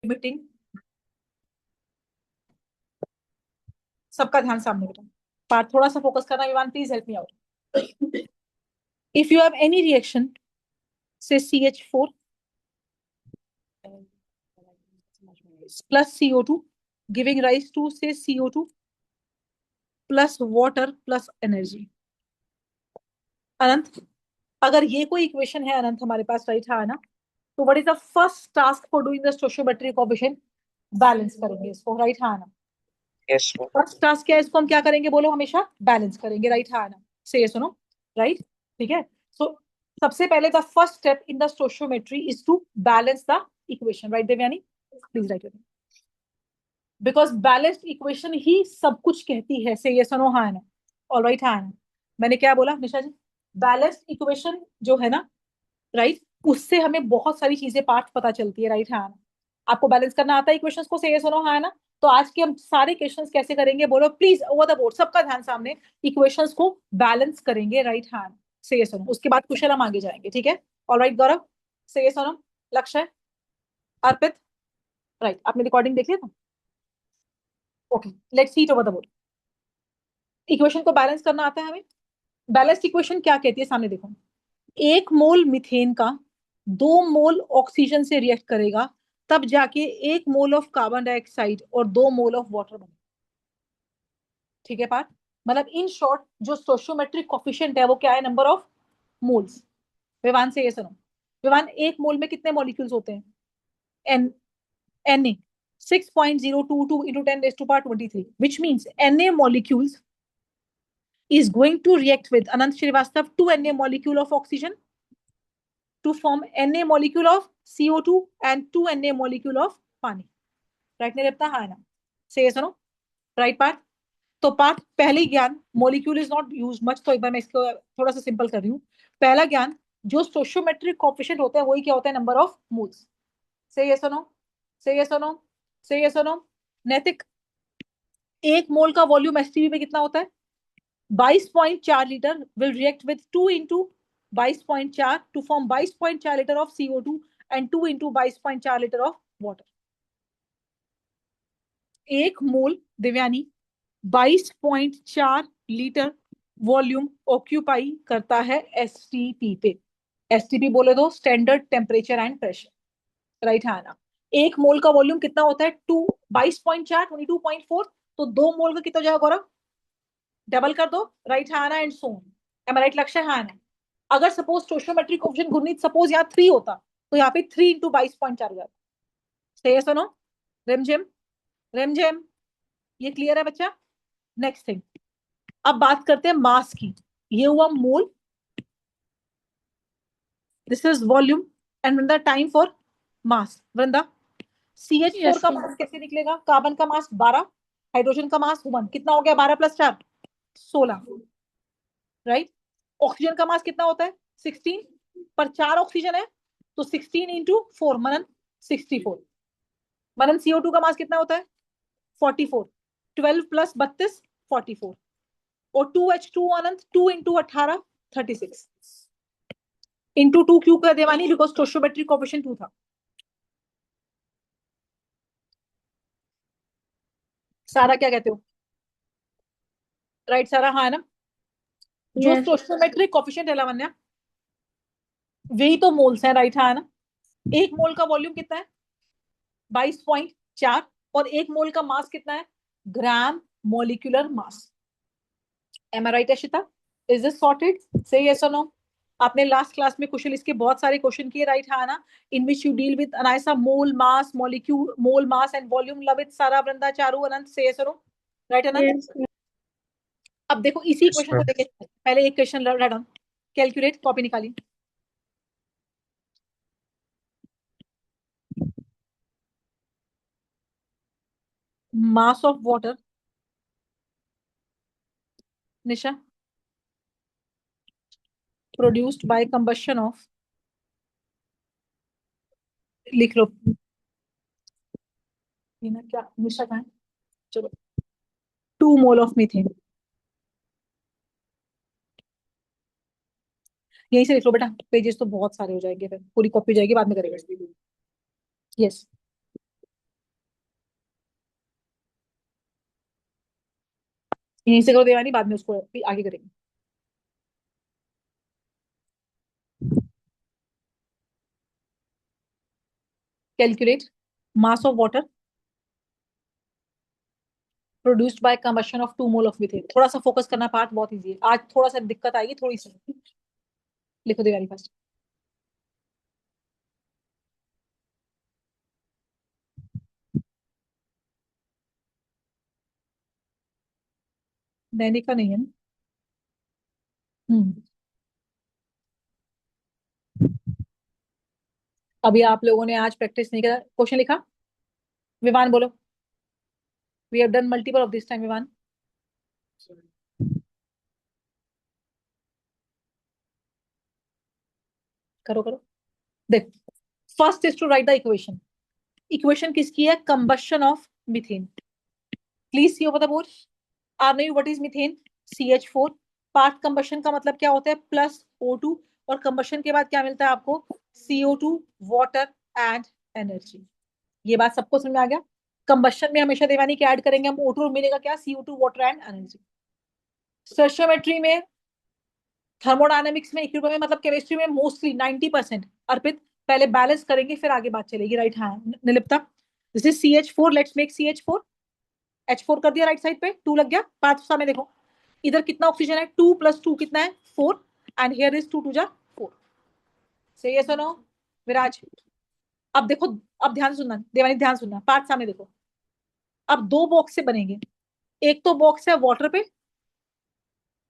Limiting, सबका ध्यान सामने बेटा, पार्ट थोड़ा सा फोकस करना Vivaan, please help me out. If you have any reaction से CH4 plus CO2 giving rise to say CO2 plus water plus energy। अनंत, अगर ये कोई इक्वेशन है अनंत हमारे पास, राइट है ना, तो what is the first task for doing the stoichiometric coefficient? Balance करेंगे इसको, राइट है ना। यस फर्स्ट टास्क क्या है, इसको हम क्या करेंगे बोलो, हमेशा बैलेंस करेंगे, राइट है ना, से ये सुनो, राइट, ठीक है। सो सबसे पहले the first step in the stoichiometry is to balance the equation, right Devyani, please write it, because balanced equation ही सब कुछ कहती है, से ये सुनो, हाँ ना, ऑल राइट है ना। मैंने क्या बोला निशा जी, बैलेंस्ड इक्वेशन जो है ना, राइट, उससे हमें बहुत सारी चीजें पार्ट पता चलती है, राइट है ना। आपको बैलेंस करना आता है इक्वेशंस को, से ये सुनो, हाँ ना। तो आज के हम सारे क्वेश्चंस कैसे करेंगे बोलो प्लीज, ओवर द बोर्ड, सबका ध्यान सामने, इक्वेशंस को बैलेंस करेंगे, राइट हैंड से ये सुनो, उसके बाद कुशल हम आगे जाएंगे, ठीक है। ऑलराइट गौरव, से ये सुनो, लक्ष्य, अर्पित, राइट, आपने रिकॉर्डिंग देख लिया था, okay, let's see it over the board. Equation को बैलेंस करना आता है हमें। बैलेंस्ड इक्वेशन क्या कहती है, सामने देखो, 1 मोल मीथेन का 2 मोल ऑक्सीजन से रिएक्ट करेगा, तब जाके 1 मोल ऑफ कार्बन डाइऑक्साइड और 2 मोल ऑफ वाटर बने, ठीक है पार्थ। मतलब इन शॉर्ट जो स्टोइचियोमेट्रिक कोएफिशिएंट है वो क्या है, नंबर ऑफ मोल्स। विवान से ये सुनो, विवान 1 मोल में कितने मॉलिक्यूल्स होते हैं? N Na 6.022 into 10 raised to power 23, which means Na molecules is going to react with Anant Srivastav 2 Na molecule of oxygen to form Na molecule of CO2 and 2 Na molecule of पानी, right नहीं रखता, हाँ ना, से ये सुनो, right part. तो part पहले ज्ञान, molecule is not use much, तो एक बार मैं इसको थोड़ा सा सिंपल कर रही हूँ। पहला ज्ञान, जो स्टोइचियोमेट्रिक कोएफिशिएंट होता है वही क्या होता है, नंबर ऑफ मोल्स, से ये सुनो, से ये सुनो, से ये सुनो, नैतिक, 1 मोल का वॉल्यूम एसटीपी में कितना होता है, 22.4 litre, will react with 2 into 22.4 to form 22.4 litre of CO2 and 2 into 22.4 litre of water. 1 mole Divyani 22.4 litre volume occupy करता है एसटीपी पे। एसटीपी बोले तो standard temperature and pressure, right है ना। 1 मोल का वॉल्यूम कितना होता है, 22.4 22.4, तो 2 मोल का कितना हो जाएगा गौरव, डबल कर दो, राइट है ना, and so on, am I right Lakshya, है ना। अगर suppose stoichiometric coefficient Gurneet suppose यहाँ 3 होता, तो यहाँ पे 3 इंटू 22.4 हो जाता। सही है, सुनो, रिमझिम रिमझिम, ये क्लियर है बच्चा। नेक्स्ट थिंग, अब बात करते हैं मास की। ये हुआ mole, this is volume, and Vrinda time for mass. Vrinda, CH4 का मास कैसे निकलेगा, कार्बन का मास 12, हाइड्रोजन का मास 1, कितना हो गया 12 प्लस 4 16, राइट। ऑक्सीजन का मास कितना होता है 16, पर 4 ऑक्सीजन है, तो 16 इंटू 4 मनन 64। मनन CO2 का मास कितना होता है 44, 12 प्लस 32 44, और 2H2 अनंत 2 इंटू 18 36, इंटू 2 क्यों कर देवानी, बिकॉज स्टोइचियोमेट्रिक कोएफिशिएंट 2 था। सारा क्या कहते हो, राइट सारा, हाँ है ना। जो स्टोइचियोमेट्रिक कोएफिशिएंट है लावण्या, वही तो मोल्स है, राइट है ना। 1 मोल का वॉल्यूम कितना है 22.4, और 1 मोल का मास कितना है, gram molecular mass. Am I right Ashita, is this sorted, say yes और नो। आपने लास्ट क्लास में कुशल इसके बहुत सारे क्वेश्चन किए, राइट है ना, in which you deal with Anaysa mole mass molecule mole mass and volume, Lavit Sara Vrinda Charu अनंत, से यस और नो, राइट अनंत। अब देखो इसी क्वेश्चन को देखे, पहले एक question write down, calculate, copy निकाली। Mass of water, Nisha, produced by combustion of, लिख लो ना, क्या निशा का है, चलो, 2 मोल ऑफ मीथेन, यहीं से लिख लो बेटा, पेजेस तो बहुत सारे हो जाएंगे, फिर पूरी कॉपी हो जाएगी, बाद में करेगा। यस, यहीं से करो देवानी, बाद में उसको आगे करेंगे। Calculate mass of water produced by combustion of 2 mole of methane. थोड़ा सा फोकस करना, पार्ट बहुत इजी है आज, थोड़ा सा दिक्कत आएगी थोड़ी सी। लिखो देवानी फर्स्ट। दैनिक का नहीं है ना? हम्म। अभी आप लोगों ने आज प्रैक्टिस नहीं करा, क्वेश्चन लिखा? विवान बोलो। We have done multiple of this time, Vivaan. करो करो। देख, first is to write the equation. Equation किसकी है? Combustion of methane. Please see over the board. Are no what is methane? CH4। Part combustion का मतलब क्या होता है? Plus O2। और कंबशन के बाद क्या मिलता है आपको? CO2, water and energy. ये बात सबको समझ में आ गया? कंबशन में हमेशा देवानी के ऐड करेंगे हम O2, मिलेगा क्या? CO2, water and energy. Stoichiometry में, थर्मोडायनेमिक्स में, इक्विलिब्रियम में, मतलब केमिस्ट्री में मोस्टली 90%। अर्पित, पहले बैलेंस करेंगे फिर आगे बात चलेगी, राइट? हाँ Nilipta, this is CH4, let's make CH4। H4 कर दिया राइट साइड पे, 2 लग गया। पांच सामने देखो, इधर कितना ऑक्सीजन है? 2 + 2 कितना है? 4। And here is 2 × 2 = 4। सही है सुनो विराज? अब देखो, अब ध्यान सुनना देवानी, ध्यान सुनना, पार्ट सामने देखो। अब दो बॉक्स से बनेंगे, एक तो बॉक्स है वाटर पे,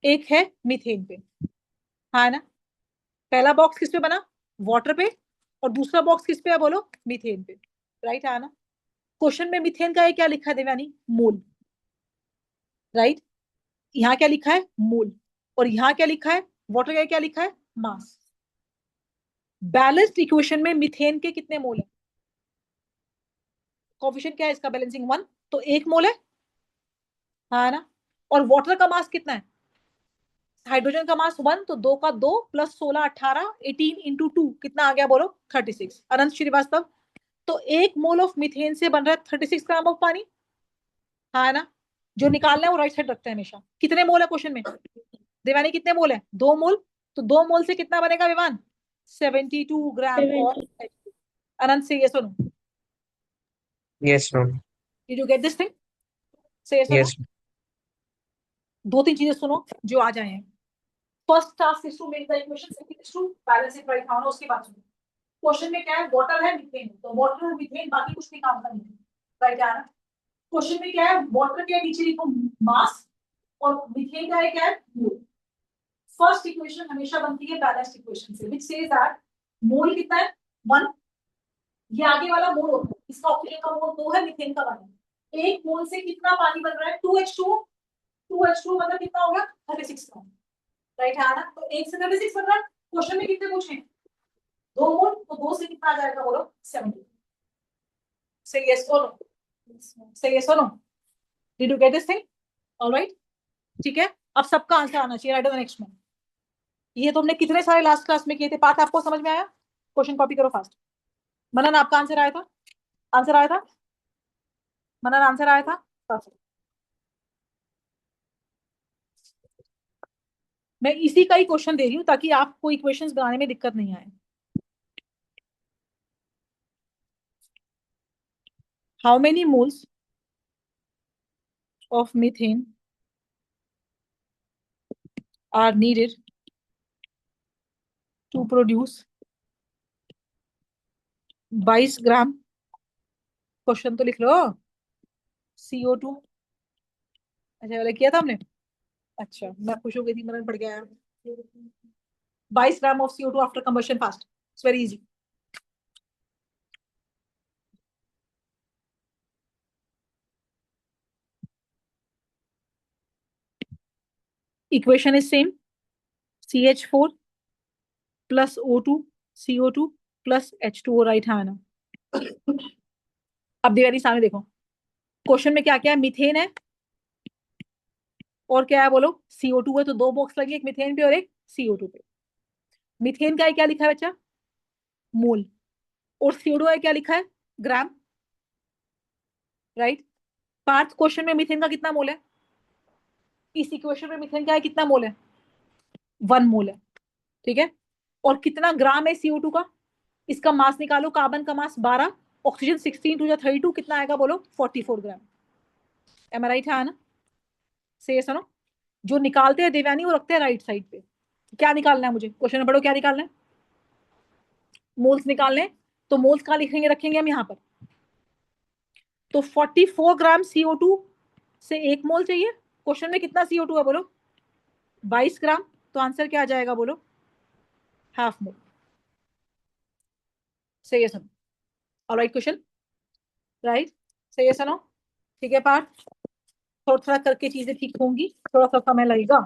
एक है मीथेन पे। हाँ ना? पहला बॉक्स किस पे बना? वाटर पे। और दूसरा बॉक्स किस पे है बोलो? मीथेन पे। राइट है ना? क्वेश्चन में मीथेन का ये क्या लिखा है देवयानी? मोल। राइट? यहाँ क्या लिखा है? मोल। और यहाँ क्या लिखा है? वाटर का क्या लिखा है? मास। बैलेंस्ड इक्वेशन में मीथेन के कितने मोल है? कोफिशिएंट क्या है इसका? बैलेंसिंग 1। तो 1 मोल है। हाँ ना? और वाटर का मास कितना है? हाइड्रोजन का मास 1, तो 2 का 2 + 16 18, 18 × 2 कितना आ गया बोलो? 36। अनंत श्रीवास्तव, तो 1 मोल ऑफ मीथेन से बन रहा है 36 ग्राम ऑफ पानी। हाँ ना? जो निकालना है वो राइट साइड रखते हैं हमेशा। कितने मोल है क्वेश्चन में? देवानी कितने मोल है? 2 मोल। तो 2 मोल से कितना बनेगा विमान? 72 ग्राम ऑफ H2। अनंत से ये सुनो, Yes, ma'am. Did you get this thing? से ये सुनो, Yes. दो तीन चीजें सुनो जो आ जाए। First task is to make the equation, second is to balance it, right? हाँ, उसके बाद सुनो। क्वेश्चन में क्या है? वाटर है, मीथेन। तो वाटर और मीथेन, बाकी कुछ नहीं काम का नहीं, राइट है ना? क्वेश्चन में क्या है? वाटर के नीचे लिखो मास, और मीथेन का है क्या है? मोल। फर्स्ट इक्वेशन हमेशा बनती है बैलेंस्ड इक्वेशन से, व्हिच सेज दैट मोल कितना है? 1। ये आगे वाला मोल होता है, इसका ऑक्सीजन का मोल 2 है, मीथेन का 1 है। 1 मोल से कितना पानी बन रहा है? 2H2। 2H2 मतलब कितना होगा? 36 ग्राम। राइट है ना? तो 1 से 36 बन रहा है। क्वेश्चन में कितने पूछे? 2 मोल, तो 2 से कितना आ जाएगा बोलो? 70। सही है सोनो? सही है सोनो? Did you get this thing? Alright, ठीक है। अब सबका आंसर आना चाहिए, राइट? द नेक्स्ट में, ये तुमने कितने सारे लास्ट क्लास में किए थे? पार्ट आपको समझ में आया? क्वेश्चन कॉपी करो फास्ट। मनन, आपका आंसर आया था? आंसर आया था? मनन, आंसर आया था? Perfect. मैं इसी का ही क्वेश्चन दे रही हूँ ताकि आपको इक्वेशंस बनाने में दिक्कत नहीं आए। How many moles of methane are needed to produce 22 gram? Question तो लिख लो। CO2। अच्छा, वाला किया था हमने। अच्छा, मैं खुश हो गई थी, मनन पड़ गया यार। 22 gram of CO2 after combustion fast, it's very easy. Equation is same, CH4 + O2, CO2 + H2O, right है ना? अब देवानी सामने देखो, क्वेश्चन में क्या क्या है? मीथेन है, और क्या है बोलो? CO2 है। तो दो बॉक्स लगे, एक मीथेन पे और एक CO2 पे। मीथेन का है क्या लिखा है बच्चा? मोल। और CO2 है क्या लिखा है? ग्राम। राइट? पार्थ, क्वेश्चन में मीथेन का कितना मोल है? इस इक्वेशन में मीथेन क्या है, कितना मोल है, 1 मोल है, ठीक है। और कितना ग्राम है CO2 का, इसका मास निकालो, कार्बन का मास 12, ऑक्सीजन 16 टू 32, कितना आएगा बोलो, 44 ग्राम। एम आई राइट है ना, से सुनो, जो निकालते हैं देवयानी वो रखते हैं राइट साइड पे। क्या निकालना है मुझे, क्वेश्चन में पढ़ो, क्या निकालना है, मोल्स निकालने हैं। तो मोल्स कहाँ लिखेंगे, रखेंगे हम यहाँ पर। तो 44 ग्राम CO2 से 1 मोल चाहिए। क्वेश्चन में कितना CO2 है बोलो, 22 ग्राम। तो आंसर क्या आ जाएगा बोलो, हाफ मोल। सही है सुनो, ऑलराइट क्वेश्चन, राइट, सही है सुनो, ठीक है पार्थ। थोड़ा थोड़ा करके चीजें ठीक होंगी, थोड़ा सा समय लगेगा।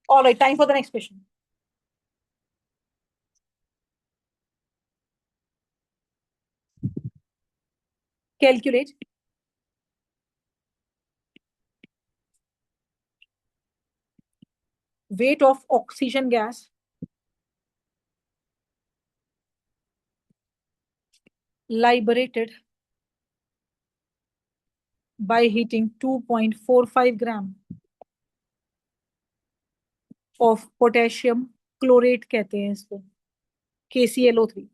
Alright, time for the next question. Calculate weight of oxygen gas liberated by heating 2.45 gram of potassium chlorate कहते हैं इसको, KClO3।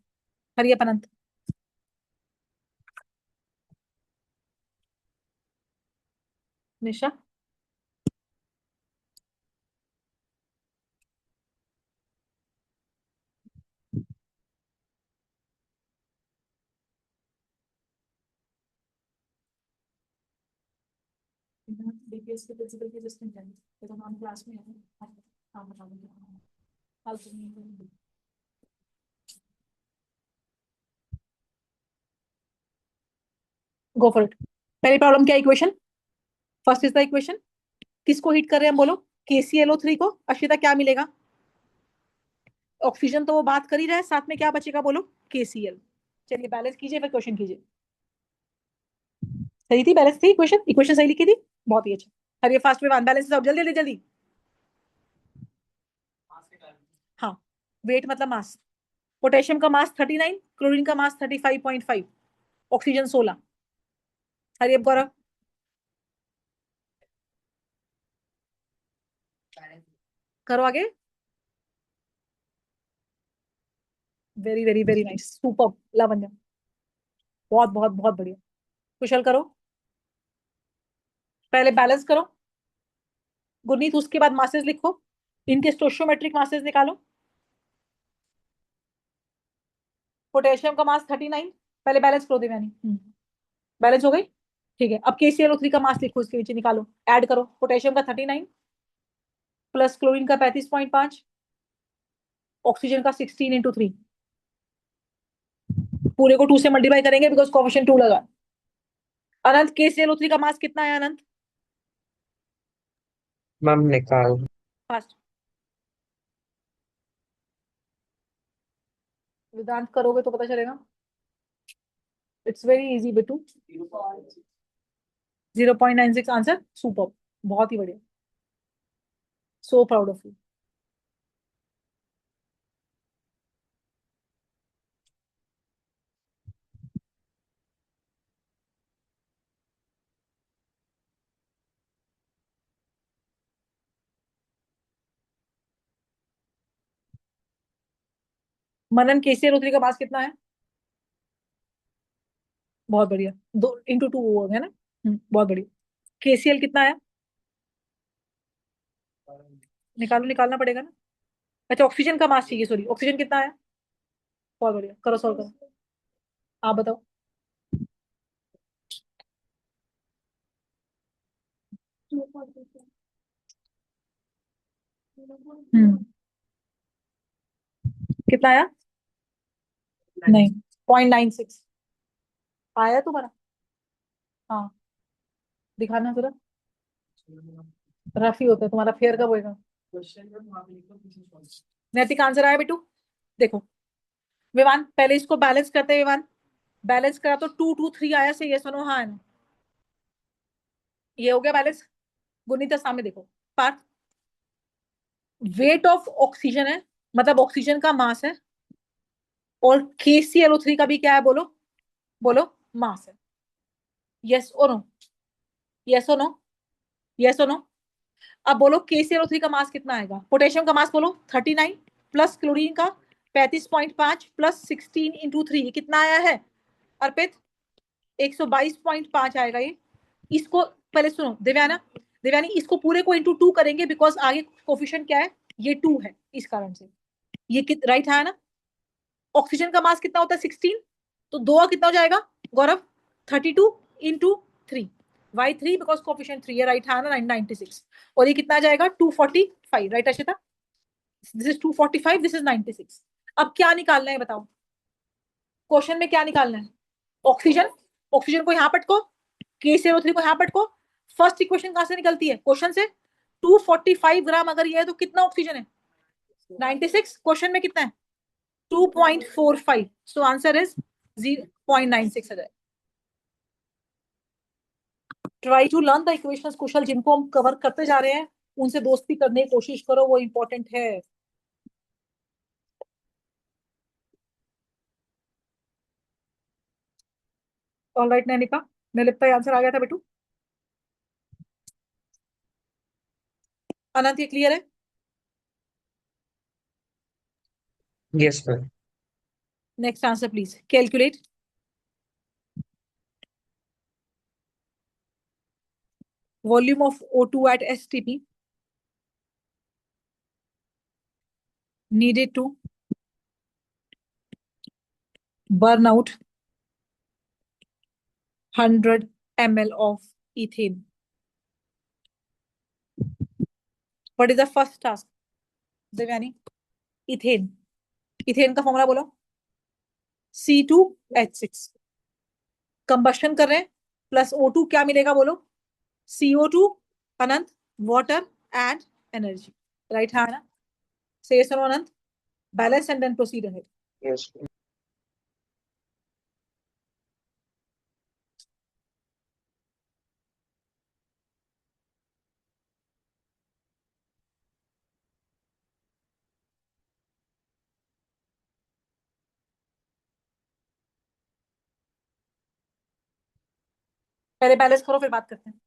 हरिया अनंत, निशा, डीपीएस के प्रिंसिपल की असिस्टेंट है, ये तो हम क्लास में है, काम बता देंगे, हल करेंगे। Go for it. पहली प्रॉब्लम क्या, equation, first is the equation, किसको हीट कर रहे हैं बोलो, KClO3 को। अश्विता क्या मिलेगा, ऑक्सीजन तो वो बात कर ही रहा है, साथ में क्या बचेगा बोलो, KCl। चलिए बैलेंस कीजिए, फिर क्वेश्चन कीजिए। सही थी, बैलेंस थी इक्वेशन, इक्वेशन सही लिखी थी, बहुत ही अच्छा। हरिए फास्ट में वन बैलेंस, जल्दी जल्दी जल्दी। हाँ, वेट मतलब मास, पोटेशियम का मास 39, क्लोरीन का मास 35.5, ऑक्सीजन 16। हरिए गौरव, करो आगे। Very very very nice, super, Lavanya, बहुत बहुत बहुत बढ़िया। कुशल करो, पहले बैलेंस करो, गुरनीत उसके बाद मासेस लिखो, इनके स्टोशियोमेट्रिक मासेस निकालो। पोटेशियम का मास 39, पहले बैलेंस करो देवयानी, बैलेंस हो गई, ठीक है। अब KClO3 का मास लिखो, इसके नीचे निकालो, ऐड करो, पोटेशियम का 39 प्लस क्लोरीन का 35.5, ऑक्सीजन का 16 × 3, पूरे को 2 से मल्टीप्लाई करेंगे बिकॉज कोफिशिएंट 2 लगा। अनंत, KClO3 का मास कितना है अनंत, मैम निकाल। फास्ट, वेदांत करोगे तो पता चलेगा, इट्स वेरी इजी बेटू। 0.96 आंसर, सुपर, बहुत ही बढ़िया, so proud of you. Manan, KClO3 का मास कितना है, बहुत बढ़िया, 2 × 2 हो गया ना, बहुत बढ़िया। KCl कितना है, निकालो, निकालना पड़ेगा ना। अच्छा, ऑक्सीजन का मास चाहिए, सॉरी, ऑक्सीजन कितना है, बहुत बढ़िया, करो सॉल्व करो, आप बताओ। हम्म, कितना आया, नहीं, 0.96 आया तुम्हारा, हाँ, दिखाना जरा, रफ ही होता है तुम्हारा, फेयर कब होएगा। नैतिक आंसर आया बेटू, देखो विवान, पहले इसको बैलेंस करते हैं विवान, बैलेंस करा तो 2 2 3 आया, से ये सुनो, हाँ ना? ये हो गया बैलेंस। गुनीता सामने देखो, पार्थ, वेट ऑफ ऑक्सीजन है, मतलब ऑक्सीजन का मास है, और KClO3 का भी क्या है बोलो, बोलो मास है, यस और नो, यस और नो, यस और नो? अब बोलो KClO3 का मास कितना आएगा? पोटेशियम का मास बोलो 39 प्लस क्लोरीन का 35.5 प्लस 16 इंटू 3 कितना आया है अर्पित? 122.5 आएगा ये। इसको पहले सुनो दिव्याना, दिव्यानी इसको पूरे को इंटू 2 करेंगे बिकॉज आगे कोफिशिएंट क्या है? ये 2 है, इस कारण से ये राइट है ना? ऑक्सीजन का मास कितना होता है? 16, तो 2 कितना हो जाएगा गौरव? 32 इंटू 3, वाई 3 बिकॉज कोफिशिएंट 3 है, राइट है ना? 96। और ये कितना आ जाएगा? 245, right Ashita? This is 245, this is 96। अब क्या निकालना है बताओ? क्वेश्चन में क्या निकालना है? ऑक्सीजन, ऑक्सीजन को यहां पटको, KClO3 को यहां पटको। फर्स्ट इक्वेशन कहां से निकलती है? क्वेश्चन से। 245 ग्राम अगर ये है तो कितना ऑक्सीजन है? 96। क्वेश्चन में कितना है? 2.45, सो आंसर इज 0.96 है। Try to learn the equations Kushal, जिनको हम कवर करते जा रहे हैं उनसे दोस्ती करने की कोशिश करो, वो इंपॉर्टेंट है। ऑलराइट नैनिका, निर्लिप्ता आंसर आ गया था बेटू। अनंत ये क्लियर है? Yes, ma'am. Next answer please calculate. Volume of O2 at STP needed to burn out 100 ml of ethane. What is the first task? Devyani, ethane. ethane का फॉर्मूला बोलो। C2H6। Combustion कर रहे हैं, प्लस O2 क्या मिलेगा बोलो? CO2, Anant, water and energy, right है ना? से सुनो Anant, balance and then proceed ahead. Yes, ma'am. पहले बैलेंस करो फिर बात करते हैं।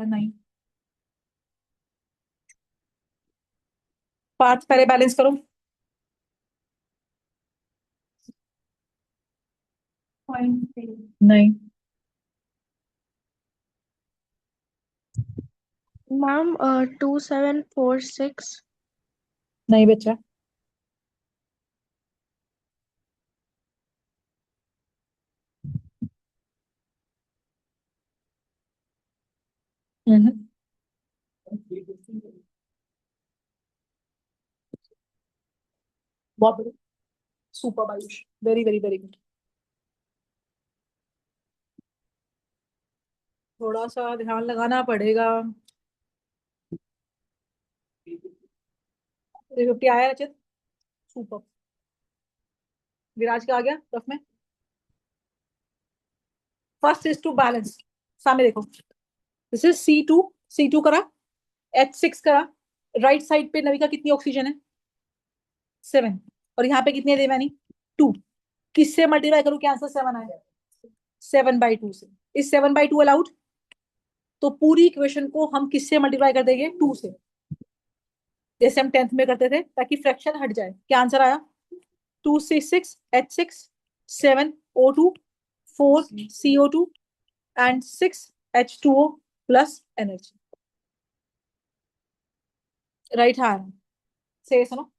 नहीं, पार्ट्स पहले बैलेंस करो। नहीं, मैम 2746। नहीं बच्चा। हम्म, बहुत बढ़िया, super Ayush, very very very good. थोड़ा सा ध्यान लगाना पड़ेगा। 350 आया रचित, सुपर। विराज का आ गया रफ में। फर्स्ट इज टू बैलेंस, सामने देखो, दिस इज C2, C2 करा, H6 करा, राइट साइड पे नविका कितनी ऑक्सीजन है? 7, और यहाँ पे कितनी है देवानी? 2। किससे मल्टीप्लाई करूं क्या आंसर 7 आया? 7/2 से। इस 7/2 अलाउड, तो पूरी इक्वेशन को हम किससे मल्टीप्लाई कर देंगे? 2 से, जैसे हम 10th में करते थे, ताकि फ्रैक्शन हट जाए। क्या आंसर आया? 2C6 H6 7O2 4CO2 and 6H2O plus energy, right hand से सुनो।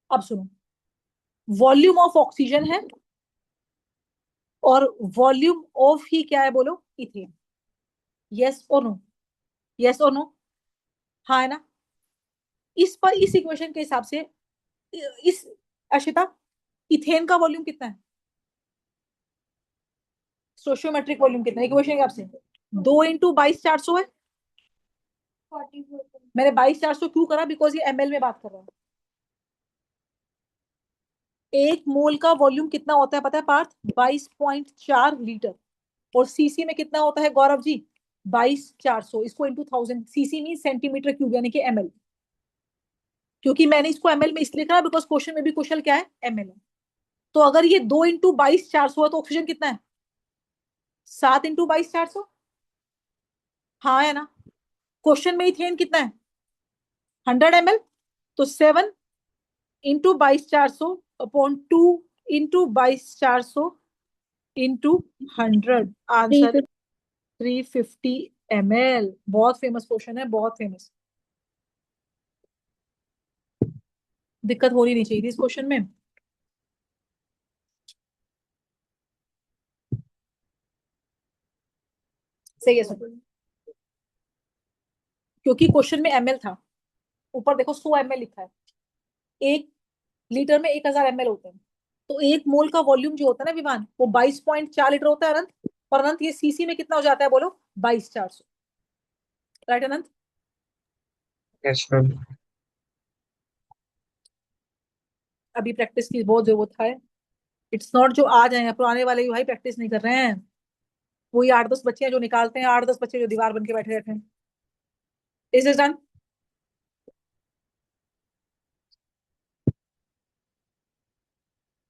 अब सुनो, वॉल्यूम ऑफ ऑक्सीजन है और वॉल्यूम ऑफ ही क्या है बोलो? इथेन। यस और नो? यस और नो? हाँ है ना? इस पर इस इक्वेशन के हिसाब से इस अशिता, इथेन का वॉल्यूम कितना है? स्टोइचियोमेट्रिक वॉल्यूम कितना है इक्वेशन के हिसाब से? 2 इंटू 22,400 है। मैंने 22,400 क्यों करा? बिकॉज ये ml में बात कर रहा है। एक मोल का वॉल्यूम कितना होता है पता है पार्थ? 22.4 लीटर। और सीसी में कितना होता है गौरव जी? 22,400। इसको into 1000, CC mean centimetre cube यानी कि एमएल। क्योंकि मैंने इसको एमएल में इसलिए लिखा बिकॉज क्वेश्चन में भी क्वेश्चन क्या है? एमएल है। तो अगर ये 2 इंटू 22,400 है तो ऑक्सीजन कितना है? 7 इंटू 22,400। हाँ है ना? क्वेश्चन में इथेन कितना है? 100 ml। तो 7 into 22,400 upon 2 into 22,400 into 100। Answer 350 ml। बहुत फेमस क्वेश्चन है, बहुत फेमस। दिक्कत होनी नहीं चाहिए थी इस क्वेश्चन में। सही है सर, क्योंकि क्वेश्चन में एमएल था। ऊपर देखो 100 ml लिखा है। एक लीटर में 1000 ml होते हैं। तो एक मोल का वॉल्यूम जो होता है ना विमान, वो 22.4 लीटर होता है अनंत। और अनंत ये सीसी में कितना हो जाता है बोलो? 22,400। राइट अनंत? Yes, ma'am. अभी प्रैक्टिस की बहुत जरूरत है। इट्स नॉट जो आ जाए, पुराने वाले भाई प्रैक्टिस नहीं कर रहे हैं। वही 8-10 बच्चे हैं जो निकालते हैं, 8-10 बच्चे जो दीवार बन के बैठे रहते हैं। Is is done?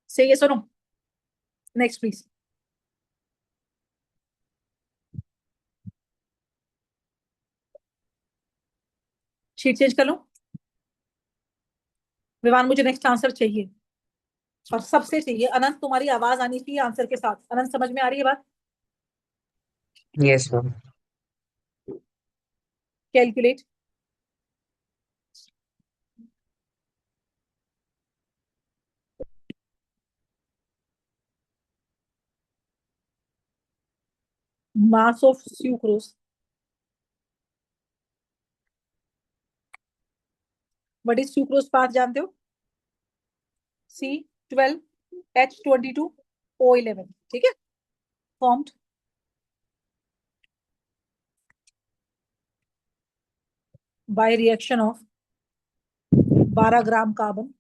सही है, सुनो। Next please. शीट चेंज कर लो। विमान मुझे नेक्स्ट आंसर चाहिए, और सबसे चाहिए। अनंत तुम्हारी आवाज आनी चाहिए आंसर के साथ। अनंत समझ में आ रही है बात? Yes, ma'am. Calculate. Mass of sucrose. What is sucrose Parth जानते हो? C12H22O11। ठीक है? Formed by reaction of 12 gram carbon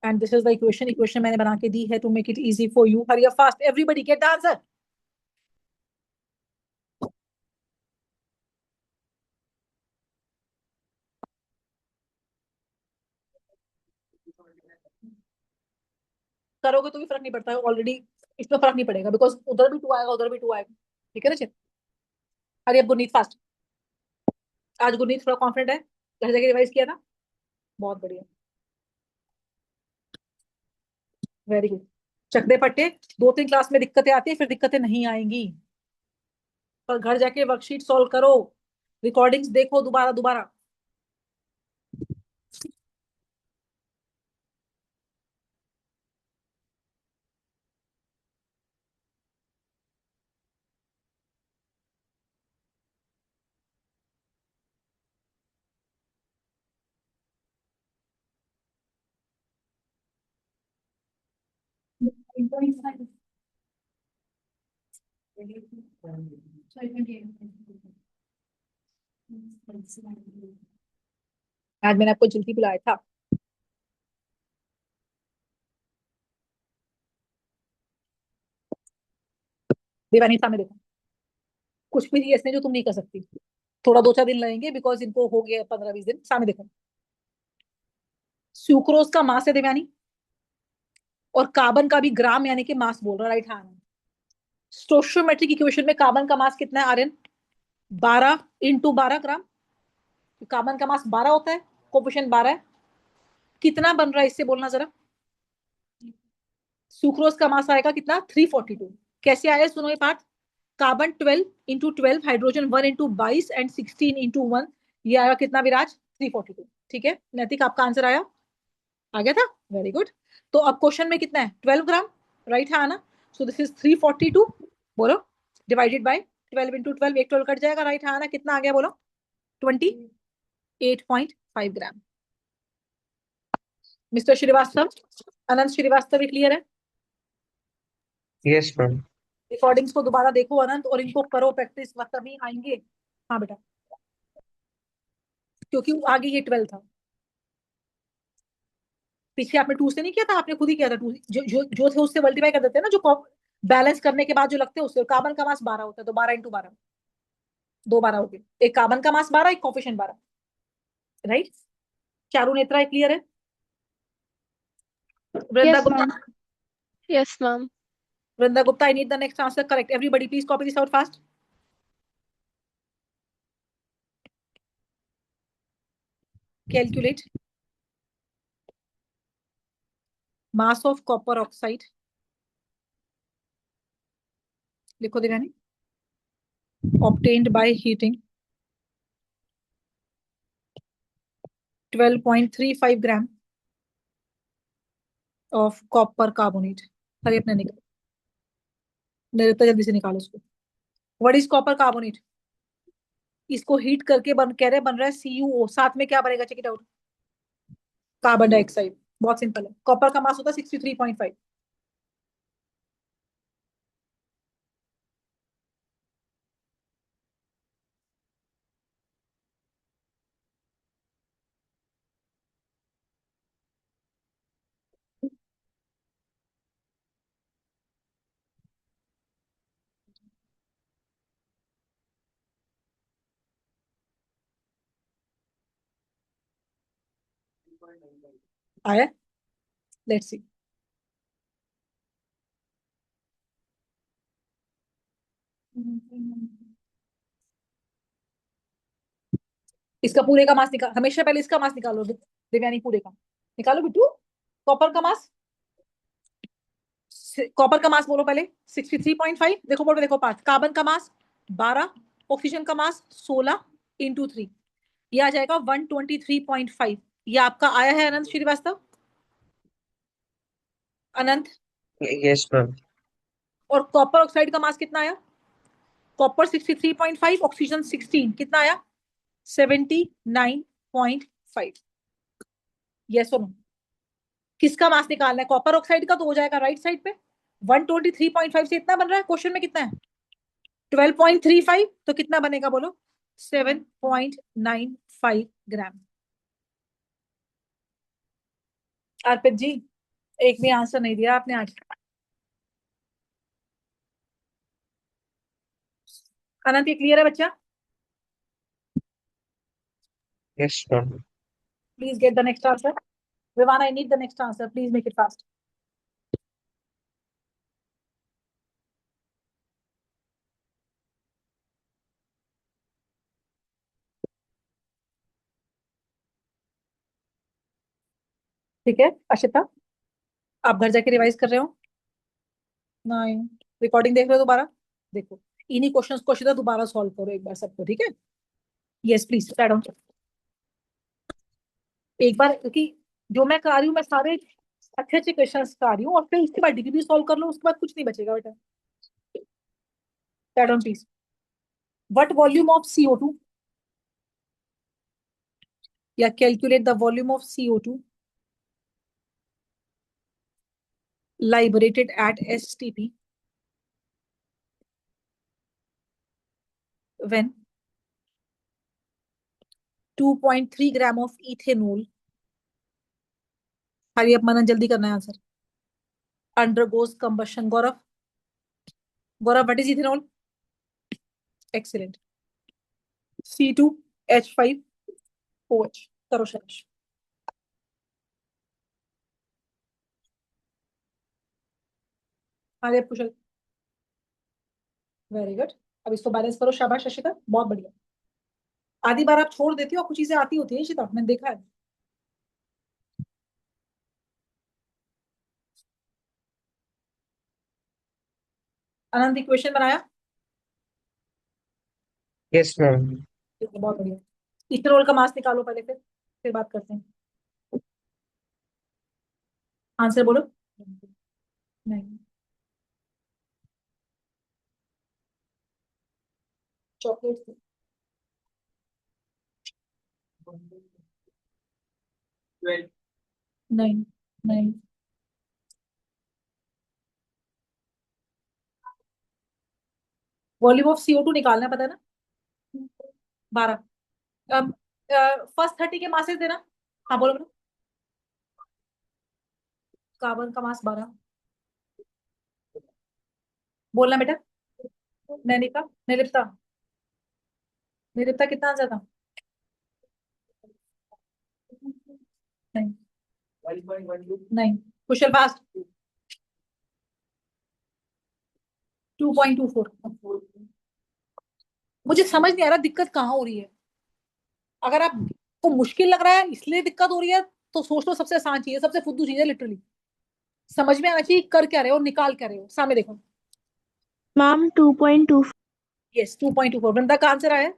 and this is the equation. Equation मैंने बना के दी है to make it easy for you. Hurry up fast, everybody get the answer. करोगे तो भी फर्क नहीं पड़ता है ऑलरेडी। इसमें फर्क नहीं पड़ेगा बिकॉज उधर भी 2 आएगा, उधर भी 2 आएगा। ठीक है ना चित? Hurry up Gurneet fast. आज गुरनीत थोड़ा कॉन्फिडेंट है, घर जाके रिवाइज किया था। बहुत बढ़िया, वेरी गुड। चक दे पट्टे। 2-3 क्लास में दिक्कतें आती है, फिर दिक्कतें नहीं आएंगी। पर घर जाके वर्कशीट सॉल्व करो, रिकॉर्डिंग्स देखो दोबारा दोबारा। आज मैंने आपको जल्दी बुलाया था। देवानी सामने देखो। कुछ भी ऐसे जो तुम नहीं कर सकती। थोड़ा 2-4 दिन लगेंगे बिकॉज इनको हो गया 15-20 दिन। सामने देखो। सुक्रोज का मास है देवयानी, और कार्बन का भी ग्राम यानी कि मास बोल रहा है। राइट? हाँ। स्टोइचियोमेट्रिक इक्वेशन में कार्बन का मास कितना है आर्यन? 12 × 12 ग्राम। कार्बन का मास 12 होता है, कोफिशिएंट 12 है। कितना बन रहा है इससे बोलना जरा। सुक्रोज का मास आएगा कितना? 342। कैसे आया सुनो ये पार्ट। Carbon 12 × 12, hydrogen 1 × 22 and 16 × 1। ये आया कितना विराज? 342। ठीक है नैतिक, आपका आंसर आया? आ गया था, वेरी गुड। तो अब क्वेश्चन में कितना है? 12 ग्राम। राइट है ना? सो दिस इज 342। बोलो डिवाइडेड बाय 12 × 12। एक 12 कट जाएगा। राइट है ना? कितना आ गया बोलो? 28.5 ग्राम। मिस्टर श्रीवास्तव, अनंत श्रीवास्तव, क्लियर है? Yes, ma'am. रिकॉर्डिंग्स को दोबारा देखो अनंत, और इनको करो प्रैक्टिस, तभी आएंगे। हाँ बेटा। क्योंकि आगे ये 12 था। पीछे आपने 2 से नहीं किया था, आपने खुद ही किया था। 2 जो थे उससे मल्टीप्लाई कर देते हैं ना, जो बैलेंस करने के बाद जो लगते हैं उससे। कार्बन का मास 12 होता है, तो 12 इंटू 12, 2 12 हो गए। एक कार्बन का मास 12, एक coefficient 12, right. Charu Netra clear है? वृंदा Yes, Gupta, ma'am. Yes, ma'am. Vrinda Gupta, I need the next answer. Correct. Everybody, please copy this out fast. Calculate mass of copper oxide. लिखो देवानी. Obtained by heating 12.35 gram of copper carbonate. हरी अपने निकालो, निरता जल्दी से निकालो उसको. What is copper carbonate? इसको heat करके कह रहे बन रहा है CuO. साथ में क्या बनेगा? Check it out. Carbon dioxide. बहुत सिंपल है. कॉपर का मास होता है 63.5. आया? Let's see. इसका पूरे का मास निकाल. हमेशा पहले इसका मास निकालो देवयानी. पूरे का निकालो बिट्टू. कॉपर का मास, कॉपर का मास बोलो पहले. 63.5. देखो बोलो, देखो पार्ट. कार्बन का मास 12, ऑक्सीजन का मास 16 इंटू 3, ये आ जाएगा 123.5. ये आपका आया है अनंत श्रीवास्तव? अनंत. Yes, ma'am. और कॉपर ऑक्साइड का मास कितना आया? कॉपर 63.5, ऑक्सीजन 16, कितना आया? 79.5. यस और नो? किसका मास निकालना है? कॉपर ऑक्साइड का, तो हो जाएगा राइट साइड पे. 123.5 से इतना बन रहा है. क्वेश्चन में कितना है? 12.35. तो कितना बनेगा बोलो? 7.95 ग्राम. अर्पित जी, एक भी आंसर नहीं दिया आपने आज. अनंत, ये क्लियर है बच्चा? Yes, ma'am. Please get the next answer. Vivaan, I need the next answer. Please make it fast. ठीक है अशिता, आप घर जाके रिवाइज कर रहे हो? नहीं, रिकॉर्डिंग देख रहे हो दोबारा? देखो, इन्हीं क्वेश्चंस को अशिता दोबारा सॉल्व करो एक बार सबको. ठीक है? Yes please start on. एक बार, क्योंकि जो मैं करा रही हूँ, मैं सारे अच्छे अच्छे क्वेश्चन करा रही हूँ, और फिर उसके बाद डीबीबी सॉल्व कर लो. उसके बाद कुछ नहीं बचेगा बेटा. Start on please. What volume of CO2, या calculate the volume of CO2 liberated at STP when 2.3 gram of ethanol. हरी अब मनन, जल्दी करना है answer. undergoes combustion. Gaurav, Gaurav, what is ethanol? Excellent. C2H5OH. करो शाबाश. हरी अब कुशल. Very good. अब इसको बैलेंस करो. शाबाश अशिता, बहुत बढ़िया. आधी बार आप छोड़ देती हो, कुछ चीजें आती होती है इशिता, मैंने देखा है. आनंद, इक्वेशन बनाया? Yes, ma'am. ठीक है, बहुत बढ़िया. इथेनॉल का मास निकालो पहले, फिर बात करते हैं. आंसर बोलो. नहीं, चॉकलेट. नहीं, नहीं. वॉल्यूम ऑफ CO2 निकालना है, पता है ना? 12. फर्स्ट 30 के मासेस देना। हाँ बोलो बोलो। कार्बन का मास 12। बोलना बेटा। नैनिका, निर्लिप्ता, निर्लिप्ता कितना आंसर था? नहीं नहीं, कुशल फास्ट। 2.24। मुझे समझ नहीं आ रहा दिक्कत कहाँ हो रही है। अगर आपको मुश्किल लग रहा है इसलिए दिक्कत हो रही है तो सोच लो सबसे आसान चीज है, सबसे फुद्दू चीज है लिटरली। समझ में आना चाहिए कर क्या रहे हो, निकाल क्या रहे हो। सामने देखो। Ma'am, 2.2. यस 2.24 वृंदा का आंसर आया।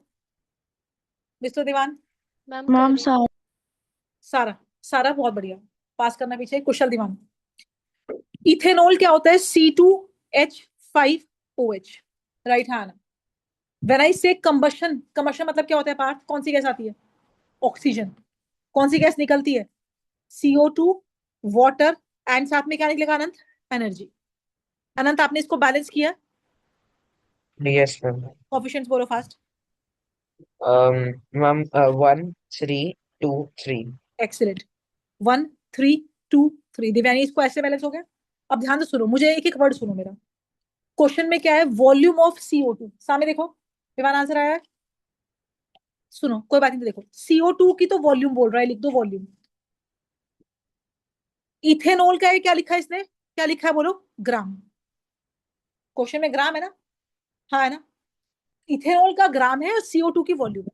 मिस्टर दीवान। Ma'am, sorry. सारा, सारा बहुत बढ़िया, पास करना पीछे। कुशल दीवान। इथेनॉल क्या होता है? C2H5OH, right hand. When I से कंबशन, कंबशन मतलब क्या होता है पार्थ? कौन सी गैस आती है? ऑक्सीजन। कौन सी गैस निकलती है? CO2, वाटर, एंड साथ में क्या निकलेगा अनंत? एनर्जी। अनंत आपने इसको बैलेंस किया? Yes, ma'am. कोफिशिएंट्स बोलो फास्ट। Ma'am, 1, 3, 2, 3. एक्सीलेंट। 1 3 2 3। दिव्यानी इसको ऐसे बैलेंस हो गया। अब ध्यान से सुनो, मुझे एक एक वर्ड सुनो मेरा। क्वेश्चन में क्या है? Volume of CO2। सामने देखो, दीवान आंसर आया है। सुनो कोई बात नहीं, देखो CO2 की तो वॉल्यूम बोल रहा है, लिख दो वॉल्यूम। इथेनॉल का है, क्या लिखा है इसने? क्या लिखा है बोलो? ग्राम। क्वेश्चन में ग्राम है ना? हाँ है ना? इथेनॉल का ग्राम है और CO2 की वॉल्यूम है।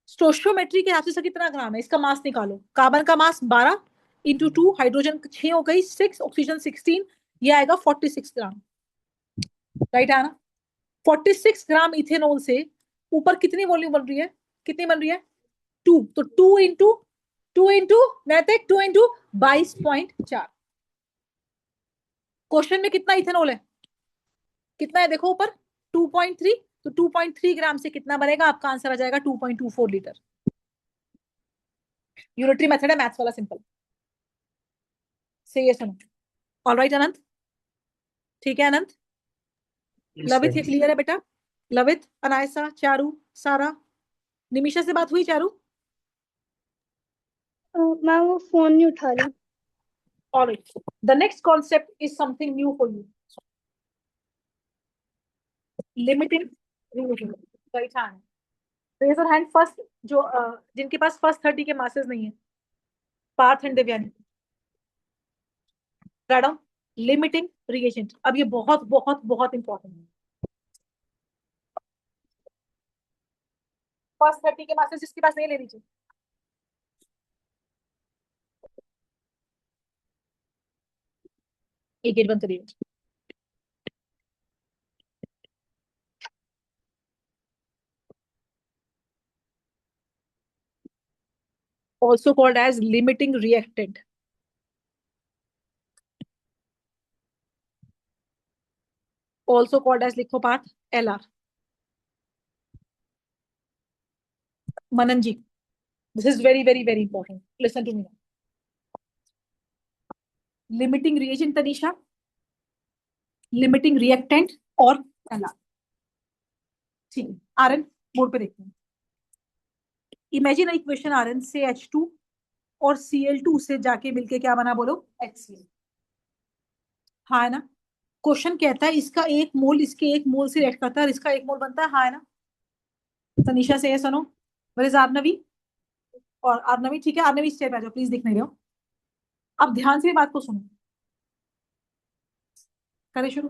स्टोइचियोमेट्री के हिसाब से कितना ग्राम है? इसका मास निकालो। कार्बन का मास 12 इंटू 2, हाइड्रोजन 6 हो गई 6, ऑक्सीजन 16, ये आएगा 46 ग्राम, राइट है ना? 46 ग्राम इथेनॉल से ऊपर कितनी वॉल्यूम बन रही है? कितनी बन रही है? 2। तो 2 इंटू नैतिक 22.4। क्वेश्चन में कितना इथेनॉल है? कितना है देखो ऊपर? 2.3। तो 2.3 ग्राम से कितना बनेगा? आपका आंसर आ जाएगा 2.24 लीटर। यूनिटरी मेथड है मैथ्स वाला, सिंपल। से ये सुनो। ऑलराइट अनंत, ठीक है अनंत। Yes, लवित ये ma'am. क्लियर है बेटा? लवित, अनायसा, चारू, सारा, निमिषा से बात हुई चारू? मैम वो फोन नहीं उठा रही। Alright. The next concept is something new for you. Limiting relation. Right hand. Raise your hand first जो जिनके पास फर्स्ट 30 के मासेस नहीं है। Parth and Devyani. Madam, limiting reagent. अब ये बहुत बहुत बहुत इंपॉर्टेंट है। फर्स्ट 30 के मासेस जिसके पास नहीं ले लीजिए। एक गेट बंद करिए। Also called as limiting reactant. Also called as लिखो Parth LR। Manan ji, this is very very very important. Listen to me now. Limiting reagent Tanisha, limiting reactant और LR। ठीक है आरएन, बोर्ड पे देखते हैं। इमेजिन इक्वेशन आरएन से H2 और Cl2 से जाके मिलके क्या बना बोलो? HCl। हाँ है ना? क्वेश्चन कहता है इसका एक मोल इसके एक मोल से रिएक्ट करता है और इसका एक मोल बनता है। हाँ है ना? तनिषा से ये सुनो। Where is Arnavi? और आर्नवी, ठीक है आर्नवी स्टेप आ जाओ प्लीज, दिख नहीं रहे हो। अब ध्यान से बात को सुनो। करें शुरू।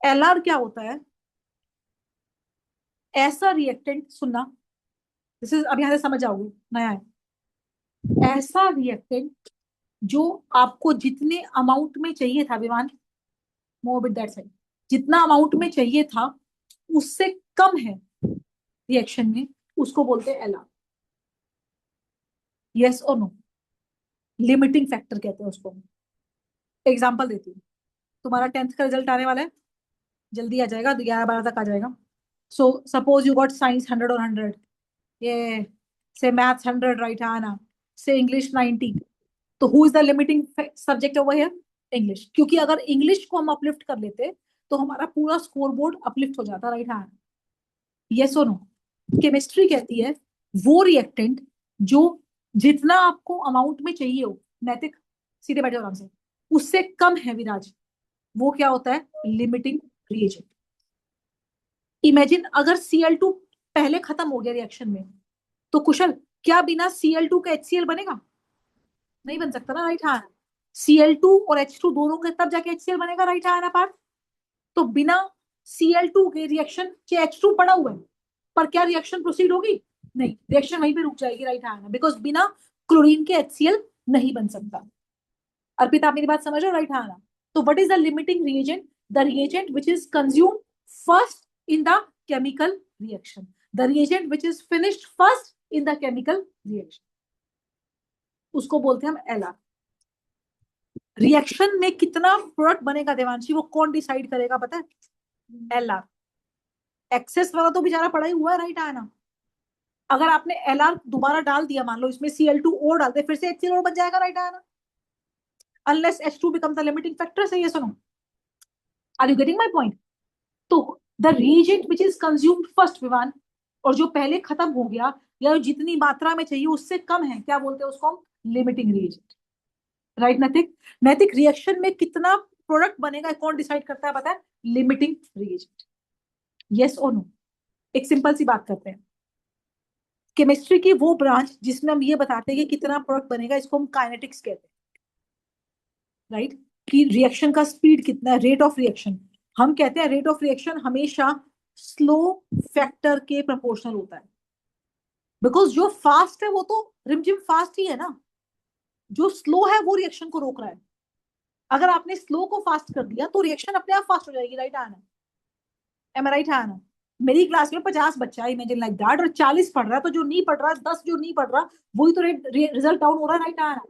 LR क्या होता है? ऐसा रिएक्टेंट, सुनना, दिस इज अब यहां से समझ आओगे, नया है। ऐसा रिएक्टेंट जो आपको जितने अमाउंट में चाहिए था विमान, मोर विद दैट साइड, जितना अमाउंट में चाहिए था उससे कम है रिएक्शन में, उसको बोलते हैं LR। यस और नो? लिमिटिंग फैक्टर कहते हैं उसको। एग्जांपल देती हूँ। तुम्हारा 10th का रिजल्ट आने वाला है, जल्दी आ जाएगा, 11 12 तक आ जाएगा। So suppose you got science 100 और 100, ये से मैथ्स 100, राइट आना, से इंग्लिश 90। तो who is the limiting subject over here? English. क्योंकि अगर इंग्लिश को हम अपलिफ्ट कर लेते तो हमारा पूरा स्कोर बोर्ड अपलिफ्ट हो जाता, राइट हैंड। यस और नो? केमिस्ट्री कहती है वो रिएक्टेंट जो जितना आपको अमाउंट में चाहिए हो, नैतिक सीधे बैठे आराम से, उससे कम है विराज, वो क्या होता है? Limiting reagent. इमेजिन अगर Cl2 पहले खत्म हो गया रिएक्शन में, तो कुशल क्या बिना Cl2 का HCl बनेगा? नहीं बन सकता ना, राइट? हाँ, Cl2 और H2 दोनों का तब जाके HCl बनेगा, राइट? हाँ ना पार्थ? तो बिना Cl2 के रिएक्शन के H2 पड़ा हुआ है, पर क्या रिएक्शन प्रोसीड होगी? नहीं, रिएक्शन वहीं पे रुक जाएगी, राइट? हाँ ना, बिकॉज बिना क्लोरीन के HCl नहीं बन सकता। अर्पित, आप मेरी बात समझ रहे हो, राइट? हाँ ना? तो what is the limiting reagent? The reagent which is consume first in the chemical reaction, the reagent which is finished first in the chemical reaction, उसको बोलते हैं हम एलआर। रिएक्शन में कितना प्रोडक्ट बनेगा देवांशी, वो कौन डिसाइड करेगा पता है? एलआर। एक्सेस वाला तो बेचारा पड़ा ही हुआ है, राइट? है ना? अगर आपने एलआर दोबारा डाल दिया, मान लो इसमें Cl2 और डालते, फिर से HCl और बन जाएगा, राइट? है ना? Unless H2 becomes the limiting factor. सही है? सुनो, are you getting my point? तो the reagent which is consumed first Vivaan, और जो पहले खत्म हो गया या जितनी मात्रा में चाहिए उससे कम है, क्या बोलते हैं उसको हम? Limiting reagent, right? नैतिक, नैतिक रिएक्शन में कितना प्रोडक्ट बनेगा कौन डिसाइड करता है पता है? Limiting reagent. यस और नो? एक सिंपल सी बात करते हैं, केमिस्ट्री की वो ब्रांच जिसमें हम ये बताते हैं कि कितना प्रोडक्ट बनेगा, इसको हम काइनेटिक्स कहते हैं, राइट? कि रिएक्शन का स्पीड कितना है, रेट ऑफ रिएक्शन। हम कहते हैं रेट ऑफ रिएक्शन हमेशा स्लो फैक्टर के प्रोपोर्शनल होता है, बिकॉज जो फास्ट है वो तो रिमझिम फास्ट ही है ना, जो स्लो है वो रिएक्शन को रोक रहा है। अगर आपने स्लो को फास्ट कर दिया तो रिएक्शन अपने आप फास्ट हो जाएगी, राइट? आना, एम आई राइट? आना, मेरी क्लास में 50 बच्चा है, इमेजिन लाइक दैट, और 40 पढ़ रहा है, तो जो नहीं पढ़ रहा, 10 जो नहीं पढ़ रहा, वही तो रिजल्ट डाउन हो रहा है, राइट? आना,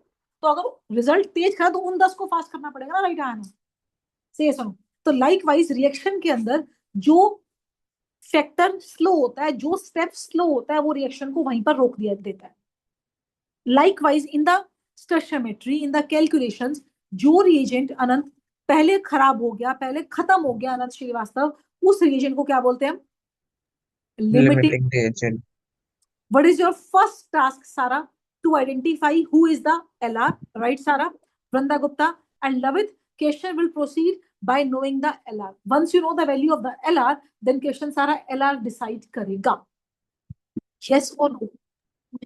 तो अगर रिजल्ट तेज करा तो उन 10 को फास्ट करना पड़ेगा ना, राइट? आना से सुनो। तो लाइक वाइज रिएक्शन के अंदर जो फैक्टर स्लो होता है, जो स्टेप स्लो होता है, वो रिएक्शन को वहीं पर रोक दिया देता है। Like wise in the stoichiometry, in the calculations, जो रिएजेंट अनंत पहले खराब हो गया, पहले खत्म हो गया अनंत श्रीवास्तव, उस रिएजेंट को क्या बोलते हैं हम? Limiting. Limiting reagent. What is your first task, Sarah? To identify who is the LR, right, Sarah? Vranda Gupta and Lavit. Question will proceed by knowing the LR. Once you know the value of the LR, then question Sarah LR decide करेगा. Yes or no?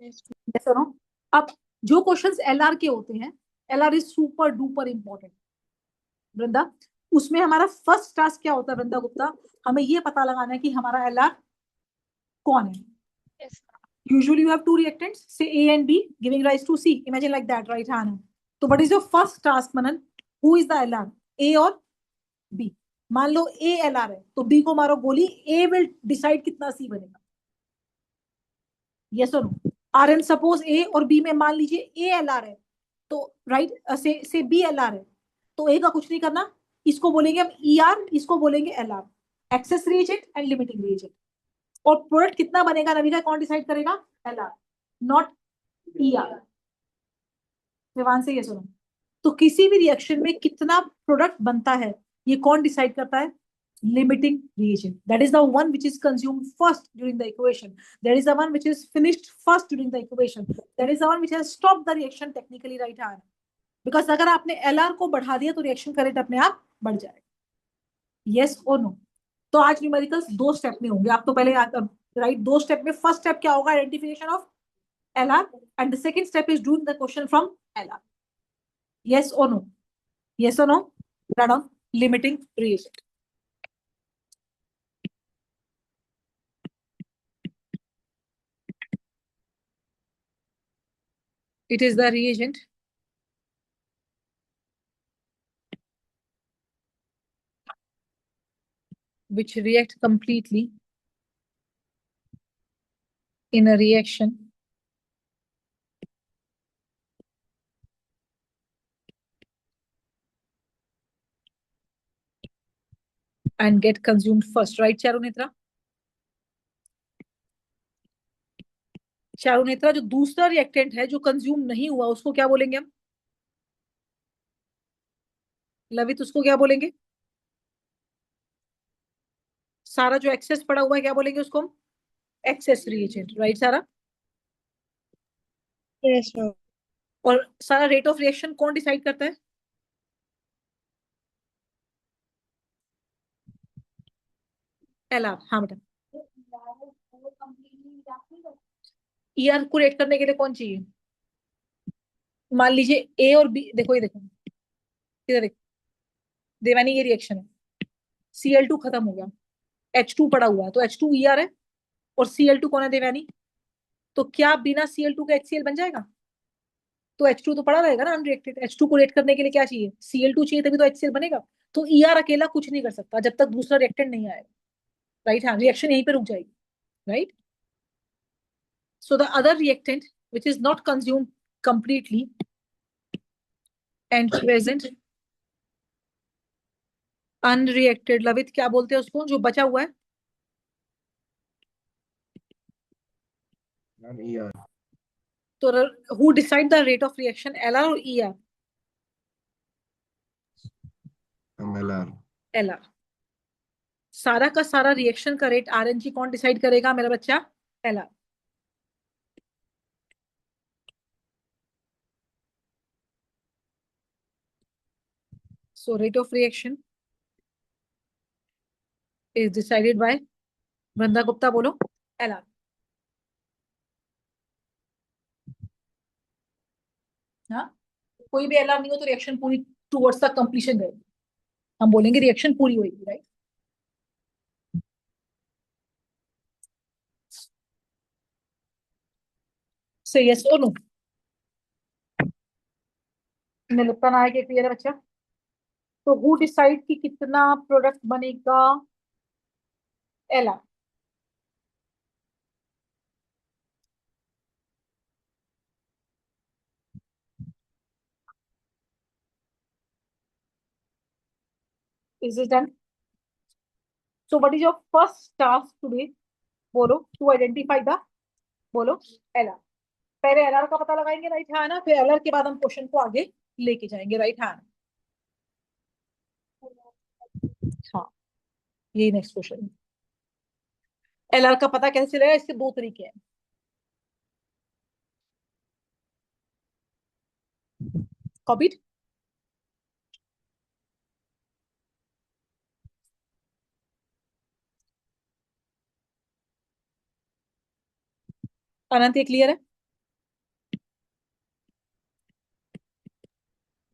Yes or no? अब जो questions LR के होते हैं, LR is super duper important Vrinda. उसमें हमारा first task क्या होता है वृंदा गुप्ता? हमें ये पता लगाना है कि हमारा LR कौन है। Yes. Usually you have two reactants, say A and B, giving rise to C. Imagine like that, right, Hannah? So what is your first task, Manan? Who is the LR? A or B? मान लो A LR है, तो B को मारो गोली, A will decide कितना C बनेगा। Yes or no? R and suppose A और B में मान लीजिए A LR है, तो right से B LR है, तो A का कुछ नहीं करना, इसको बोलेंगे हम ER, इसको बोलेंगे LR, access reagent and limiting reagent. और प्रोडक्ट कितना बनेगा नविका कौन डिसाइड करेगा? LR, not ER। विवान से ये सुनो, तो किसी भी रिएक्शन में कितना प्रोडक्ट बनता है ये कौन डिसाइड करता है? Limiting reagent. That is the one which is consumed first during the equation, that is the one which is finished first during the equation, that is the one which has stopped the reaction technically, right? Hand, because अगर आपने LR को बढ़ा दिया तो reaction current अपने आप बढ़ जाएगा। यस और नो? तो आज न्यूमेरिकल्स दो स्टेप में होंगे, आप तो पहले राइट, दो स्टेप में फर्स्ट स्टेप क्या होगा? Identification of LR, and the second step is doing the question from LR. Yes or no? Yes or no? Write down limiting reagent. It is the reagent which react completely in a reaction and get consumed first, right, चारुनेत्रा? चारुनेत्रा, जो दूसरा reactant है जो consume नहीं हुआ उसको क्या बोलेंगे हम? लवित, उसको क्या बोलेंगे? सारा जो एक्सेस पड़ा हुआ है क्या बोलेंगे उसको हम? एक्सेस रिएजेंट, राइट सारा? Yes, ma'am. और सारा रेट ऑफ रिएक्शन कौन डिसाइड करता है? एलआर। हाँ बेटा। ईआर को रेट करने के लिए कौन चाहिए? मान लीजिए ए और बी, देखो ये देखो इधर देखो देवानी, ये रिएक्शन है, Cl2 खत्म हो गया, H2 पड़ा हुआ है, तो H2 ER है और Cl2 कौन है देवानी? तो क्या बिना Cl2 का HCl बन जाएगा? तो H2 तो पड़ा रहेगा ना अनरिएक्टेड। H2 को रेट करने के लिए क्या चाहिए? Cl2 चाहिए, तभी तो HCl बनेगा। तो ER अकेला कुछ नहीं कर सकता जब तक दूसरा रिएक्टेंट नहीं आएगा, राइट? हाँ, रिएक्शन यहीं पे रुक जाएगी, right? So the other reactant which is not consumed completely and present unreacted, लवित क्या बोलते हैं उसको जो बचा हुआ है? ER. तो who decide the rate of reaction, LR or ER? LR. LR। सारा का सारा रिएक्शन का रेट RNG कौन डिसाइड करेगा मेरा बच्चा? LR। So rate of reaction is decided by, वृंदा गुप्ता बोलो, LR। हाँ, कोई भी LR नहीं हो तो रिएक्शन पूरी टुवर्ड्स द कंप्लीशन रहेगी, हम बोलेंगे रिएक्शन पूरी होगी, राइट? से यस और नो? निलुप्तन आए के क्लियर है बच्चा? तो हु डिसाइड कि कितना प्रोडक्ट बनेगा? LR। Is it done? So what is your first task today? बोलो, to identify the, बोलो, LR। पहले LR का पता लगाएंगे, राइट? हाँ ना, फिर LR के बाद हम क्वेश्चन को आगे लेके जाएंगे, राइट? हाँ। हाँ, यही नेक्स्ट क्वेश्चन। LR का पता कैसे चलेगा? इसके दो तरीके हैं। कॉपीड? अनंत, ये क्लियर है?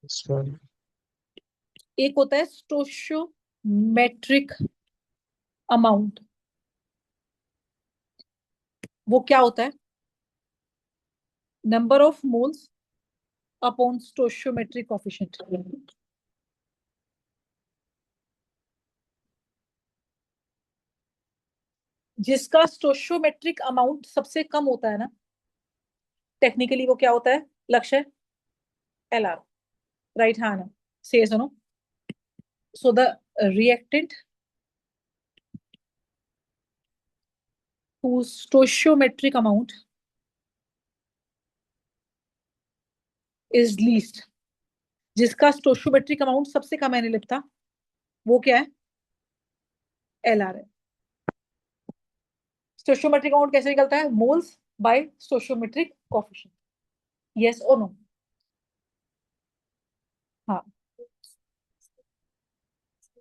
Yes, ma'am. एक होता है स्टोशियोमेट्रिक अमाउंट, वो क्या होता है? Number of moles upon stoichiometric coefficient. जिसका स्टोशियोमेट्रिक अमाउंट सबसे कम होता है ना, टेक्निकली वो क्या होता है लक्ष्य? LR, राइट? हाँ ना, से सुनो। So the reactant whose stoichiometric amount is least, जिसका स्टोशियोमेट्रिक अमाउंट सबसे कम है निलिप्ता, वो क्या है? LR है। स्टोशियोमेट्रिक अमाउंट कैसे निकलता है? Moles bye stoichiometric coefficient. Yes और नो? हाँ,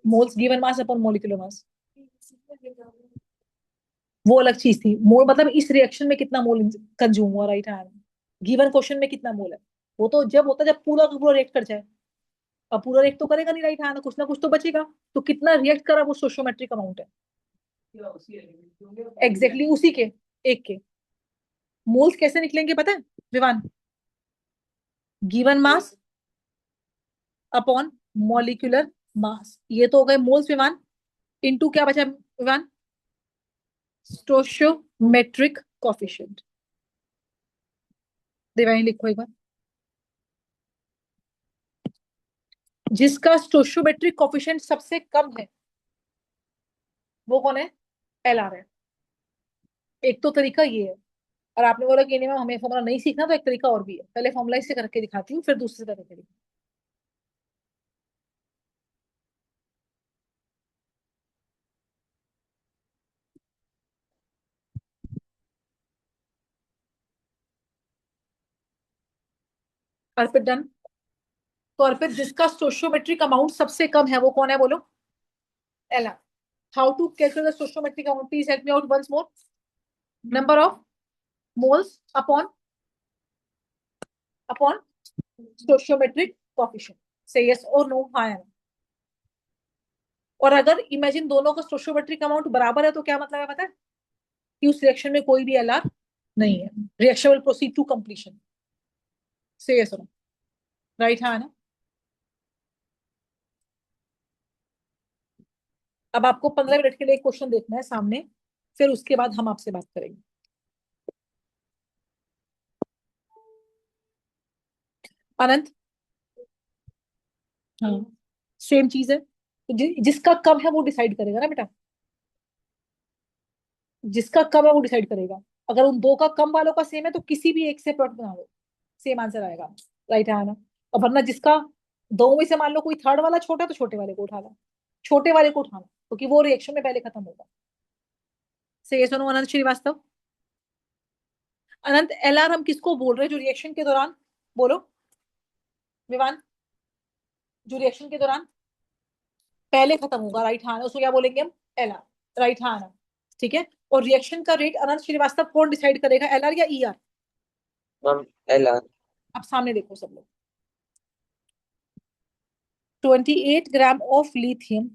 moles given mass upon molecular mass, वो अलग चीज थी। मोल मतलब इस रिएक्शन में कितना मोल कंज्यूम हुआ, राइट? हाँ, गिवन क्वेश्चन में कितना मोल है, वो तो जब होता है जब पूरा का पूरा रिएक्ट कर जाए। अब पूरा रिएक्ट तो करेगा नहीं, राइट? हाँ ना, कुछ तो बचेगा। तो कितना रिएक्ट करा वो स्टोशियोमेट्रिक अमाउंट है, एग्जैक्टली उसी के एक के। मोल्स कैसे निकलेंगे पता है Vivaan? Given mass upon molecular mass, ये तो हो गए मोल्स विमान। इनटू क्या बचा विमान? Stoichiometric coefficient. देवानी लिखो एक बार। जिसका स्टोशियोमेट्रिक कोफिशिएंट सबसे कम है वो कौन है? LR है। एक तो तरीका ये है, और आपने बोला कि नहीं मैम हमें फॉर्मूला नहीं सीखना, तो एक तरीका और भी है, पहले फॉर्मूला इससे करके दिखाती हूँ फिर दूसरे तरीके दिखाती अर्पित डन। तो अर्पित जिसका स्टोशियोमेट्रिक अमाउंट सबसे कम है वो कौन है बोलो? LR. How to calculate the stoichiometric amount? Please help me out once more. Number of moles upon stoichiometric coefficient. Say yes और नो? हाँ या ना? और अगर इमेजिन दोनों का स्टोशियोमेट्रिक अमाउंट बराबर है तो क्या मतलब है पता है? कि उस रिएक्शन में कोई भी एलआर नहीं है। Reaction will proceed to completion. Say yes और नो? राइट हाँ ना? अब आपको 15 मिनट के लिए एक क्वेश्चन देखना है सामने, फिर उसके बाद हम आपसे बात करेंगे। अनंत, हाँ सेम चीज है। तो जिसका कम है वो डिसाइड करेगा ना बेटा, जिसका कम है वो डिसाइड करेगा। अगर उन दो का कम वालों का सेम है तो किसी भी एक से प्लॉट बना लो, सेम आंसर आएगा। राइट है ना? और वरना जिसका दो में से मान लो कोई थर्ड वाला छोटा है तो छोटे वाले को उठाना, छोटे वाले को उठाना, क्योंकि वो रिएक्शन में पहले खत्म होगा। से ये सुनो अनंत श्रीवास्तव। अनंत एलआर हम किसको बोल रहे हैं जो रिएक्शन के दौरान, बोलो विवान, जो रिएक्शन के दौरान पहले खत्म होगा, राइट हाँ, उसको क्या बोलेंगे हम? एलआर। राइट हाँ ना? ठीक है। और रिएक्शन का रेट अनंत श्रीवास्तव कौन डिसाइड करेगा, एलआर या ईआर? Ma'am LR. अब सामने देखो सब लोग। 28 gram of lithium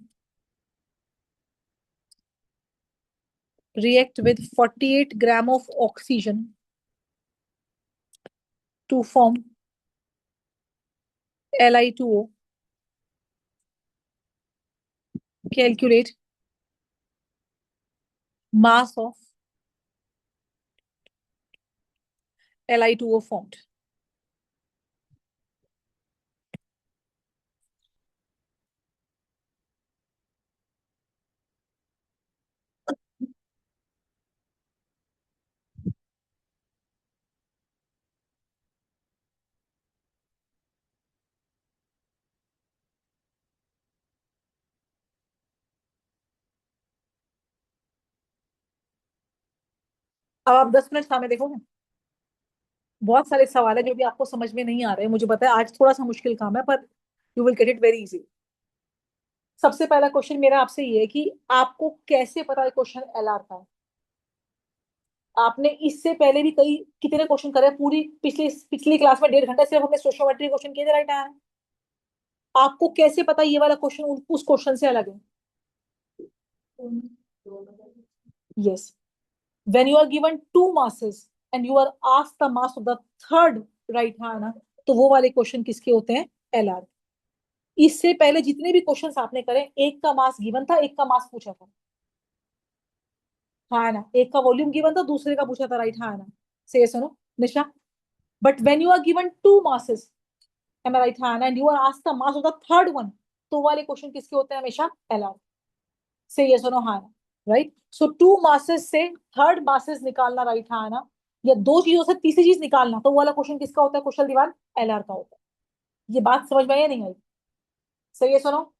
react with 48 gram of oxygen to form Li2O. Calculate mass of Li2O formed. अब आप 10 मिनट सामने देखोगे, बहुत सारे सवाल है जो भी आपको समझ में नहीं आ रहे हैं, मुझे पता है आज थोड़ा सा मुश्किल काम है, पर you will get it very easy. सबसे पहला क्वेश्चन मेरा आपसे ये है कि आपको कैसे पता है क्वेश्चन एलआर का है? आपने इससे पहले भी कई कितने क्वेश्चन करे हैं? पूरी पिछली क्लास में 1.5 घंटा सिर्फ हमने स्टोशियोमेट्री क्वेश्चन किए थे, राइट है? आपको कैसे पता ये वाला क्वेश्चन उस क्वेश्चन से अलग है? Yes, when you are given two masses and you are asked the mass of the third, right है ना? तो वो वाले क्वेश्चन किसके होते हैं? एलआर। इससे पहले जितने भी क्वेश्चंस आपने करे, एक का मास गिवन था, एक का मास पूछा था, हाँ ना? एक का वॉल्यूम गिवन था, दूसरे का पूछा था, राइट हाँ ना? से सुनो Nisha, but when you are given two masses, am I right हाँ ना, and you are asked the mass of the third one, तो वाले क्वेश्चन किसके होते हैं हमेशा? एलआर। से ये सुनो हाँ ना? राइट। सो टू मासेस से थर्ड मासेस निकालना, राइट हाँ ना? या दो चीजों से तीसरी चीज निकालना, तो वो वाला क्वेश्चन किसका होता है कुशल दीवान? एलआर का होता है। ये बात समझ में आई या नहीं आई? सही है सुनो,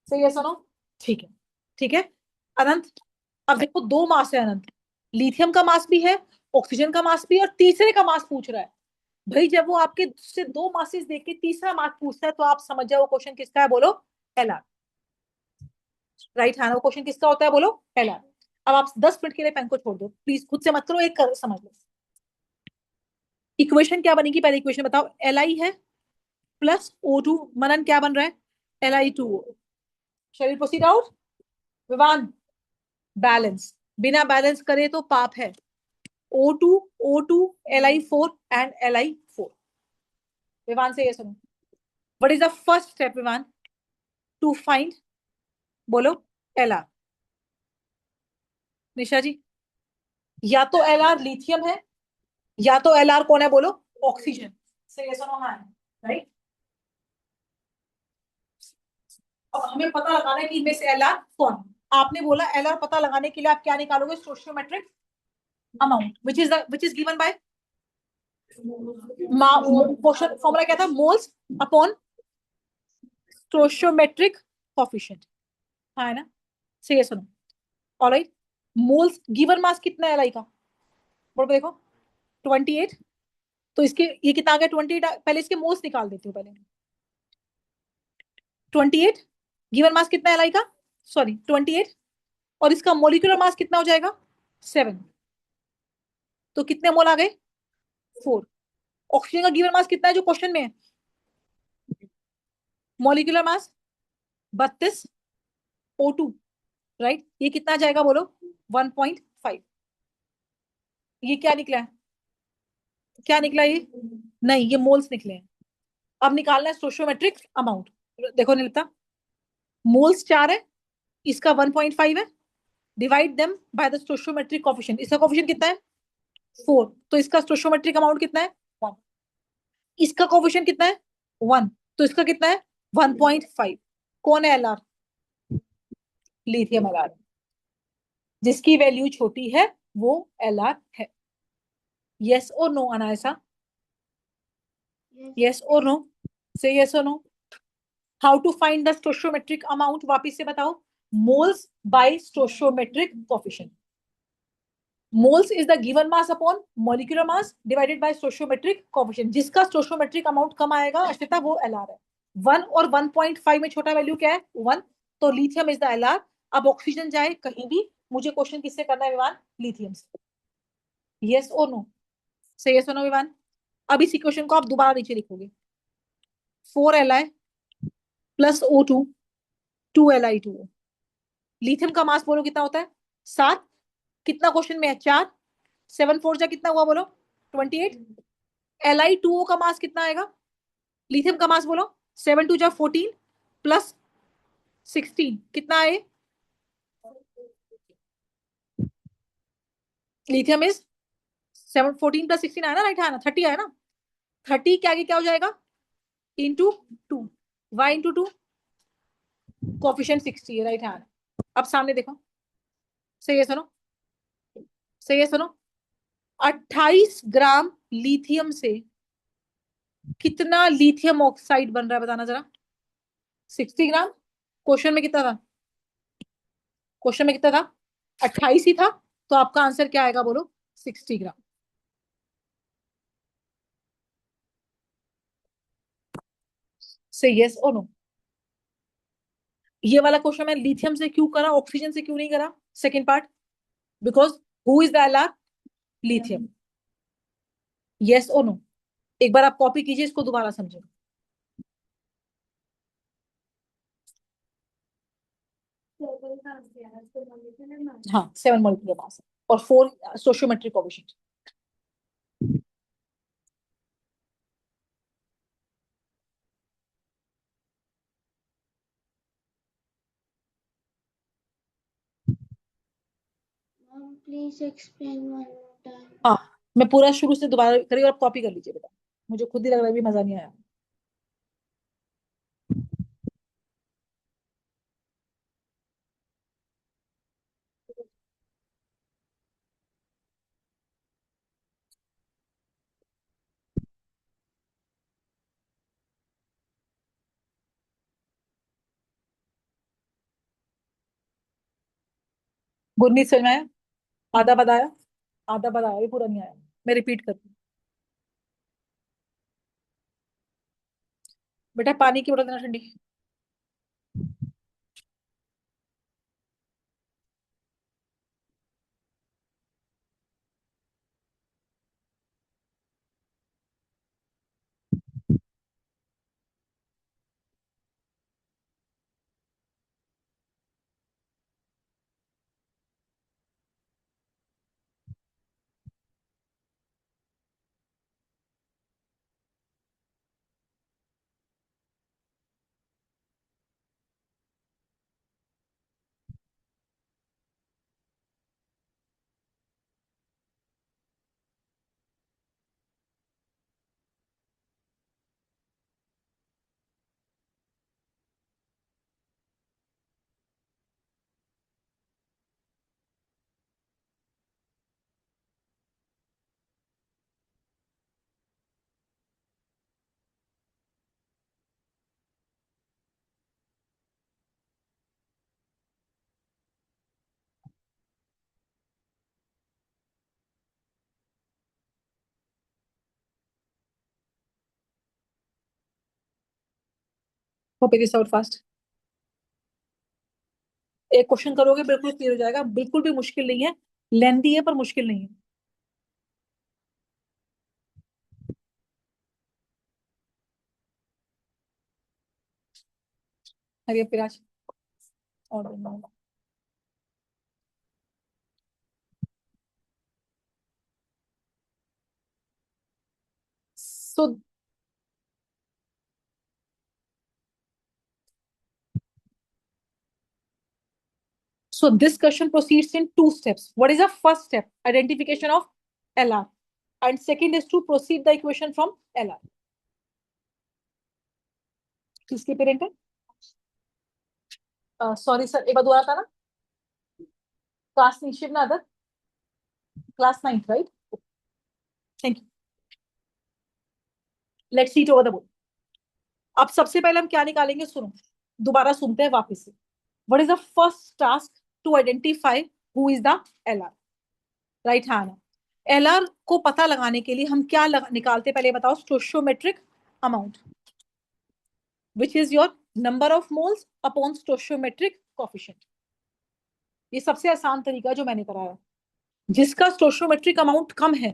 सही है सुनो, ठीक है, ठीक है। अनंत, अब देखो दो मास है अनंत, लिथियम का मास भी है, ऑक्सीजन का मास भी है, और तीसरे का मास पूछ रहा है। भाई जब वो आपके से दो मासेस देख के तीसरा मास पूछता है तो आप समझ जाओ वो क्वेश्चन किसका है, बोलो एलआर। राइट है ना? वो क्वेश्चन किसका होता है, बोलो एलआर। अब आप 10 मिनट के लिए पेन को छोड़ दो प्लीज, खुद से मत करो, एक कर समझ लो। इक्वेशन क्या बनेगी, पहले इक्वेशन बताओ। Li है प्लस O2, मनन क्या बन रहा है? Li2O। Shall we proceed out? Vivaan, balance, बिना बैलेंस करे तो पाप है। O2, O2, Li4 and Li4। Vivaan से ये सुनो, what is the first step Vivaan to find, बोलो एलआर। निशा जी, या तो एलआर लिथियम है, या तो एलआर कौन है, बोलो ऑक्सीजन। से ये सुनो हाँ, राइट। अब हमें पता लगाना है कि इनमें से एलआर कौन है। आपने बोला एलआर पता लगाने के लिए आप क्या निकालोगे? Stoichiometric amount, which is given by question formula क्या था? मोल्स अपॉन स्टोशियोमेट्रिक कोएफिशिएंट, है ना? सही है सुनो, ऑलराइट। मोल्स गिवन मास कितना है एलआई का, बोल के देखो 28 तो इसके ये कितना आ गया 28, पहले इसके मोल्स निकाल देती हूँ पहले। 28 गिवन मास कितना है एलआई का, सॉरी 28, और इसका मोलिकुलर मास कितना हो जाएगा 7, तो कितने मोल आ गए 4। ऑक्सीजन का गिवन मास कितना है जो क्वेश्चन में है, मोलिकुलर मास 32 O2, राइट, ये कितना जाएगा बोलो 1.5। ये क्या निकला है, क्या निकला ये, नहीं ये मोल्स निकले हैं। अब निकालना है स्टोइचियोमेट्रिक अमाउंट। देखो निलता, मोल्स 4 है, इसका 1.5 है, divide them by the stoichiometric coefficient, इसका कोफिशिएंट कितना है 4, तो इसका स्टोइचियोमेट्रिक अमाउंट कितना है 1, इसका कोफिशिएंट कितना है 1, तो इसका कितना है 1.5। कौन है एलआर, लिथियम एलआर, जिसकी वैल्यू छोटी है वो एलआर है। यस और नो अनायसा, यस और नो, से यस और no. How to find the stoichiometric amount, वापिस से बताओ, moles by stoichiometric coefficient. Moles is the given mass upon molecular mass divided by stoichiometric coefficient, जिसका स्टोइचियोमेट्रिक अमाउंट कम आएगा अश्विता वो LR है। 1 और 1.5 में छोटा वैल्यू क्या है 1, तो लिथियम इज द एलआर। अब ऑक्सीजन जाए कहीं भी, मुझे क्वेश्चन किससे करना है विमान, लिथियम से। यस और नो, से यस और नो विमान। अब इस इक्वेशन को आप दोबारा नीचे लिखोगे, 4Li plus O2 2Li2O। Lithium का मास बोलो कितना होता है 7, कितना क्वेश्चन में है 4, 7 4 जा कितना हुआ बोलो 28। Li2O का मास कितना आएगा, लिथियम का मास बोलो 7 2 जा 14 प्लस 16 कितना है, लिथियम इज 7 14 प्लस 16 आया ना, राइट आया ना, 30 आया ना, 30 के आगे क्या हो जाएगा इंटू 2, y इंटू 2, कोफिशिएंट 60 है, राइट हैंड। अब सामने देखो, सही है सुनो, सही है सुनो, 28 ग्राम लिथियम से कितना लिथियम ऑक्साइड बन रहा है बताना जरा, 60 ग्राम। क्वेश्चन में कितना था, क्वेश्चन में कितना था 28 ही था, तो आपका आंसर क्या आएगा बोलो 60 ग्राम। से यस और नो। ये वाला क्वेश्चन मैं लिथियम से क्यों करा, ऑक्सीजन से क्यों नहीं करा, second part, because who is the LR, lithium. Yes और नो, एक बार आप कॉपी कीजिए इसको दोबारा समझिए। हाँ 7 मॉलिक्यूलर मास और 4 स्टोइचियोमेट्रिक coefficient. Mom, please explain one more time. हाँ मैं पूरा शुरू से दोबारा करिए और कॉपी कर लीजिए बेटा, मुझे खुद ही लग रहा है भी मजा नहीं आया। गुरनीत समझ में आया, आधा बताया, आधा बताया भी पूरा नहीं आया, मैं रिपीट करती हूँ। बेटा पानी की बोतल देना ठंडी। Copy this out fast. एक क्वेश्चन करोगे बिल्कुल क्लियर हो जाएगा, बिल्कुल भी मुश्किल नहीं है, लेंदी है पर मुश्किल नहीं है। हरिया पिराज और सो so this question proceeds in two steps. What is the first step? Identification of LR, and second is to proceed the equation from LR. किसके पेरेंट है? सॉरी सर, एक बार दोबारा था ना? क्लास नहीं, Shiv Nadar, class 9th, right? Thank you. Let's see it over the board. अब सबसे पहले हम क्या निकालेंगे, सुनो, दोबारा सुनते हैं वापस से। What is the first task? To identify who is the LR, राइट? हाँ, LR को पता लगाने के लिए हम क्या निकालते, पहले बताओ। स्टोइचियोमेट्रिक amount, which is your number of moles upon stoichiometric coefficient। ये सबसे आसान तरीका जो मैंने कराया। जिसका स्टोइचियोमेट्रिक अमाउंट कम है,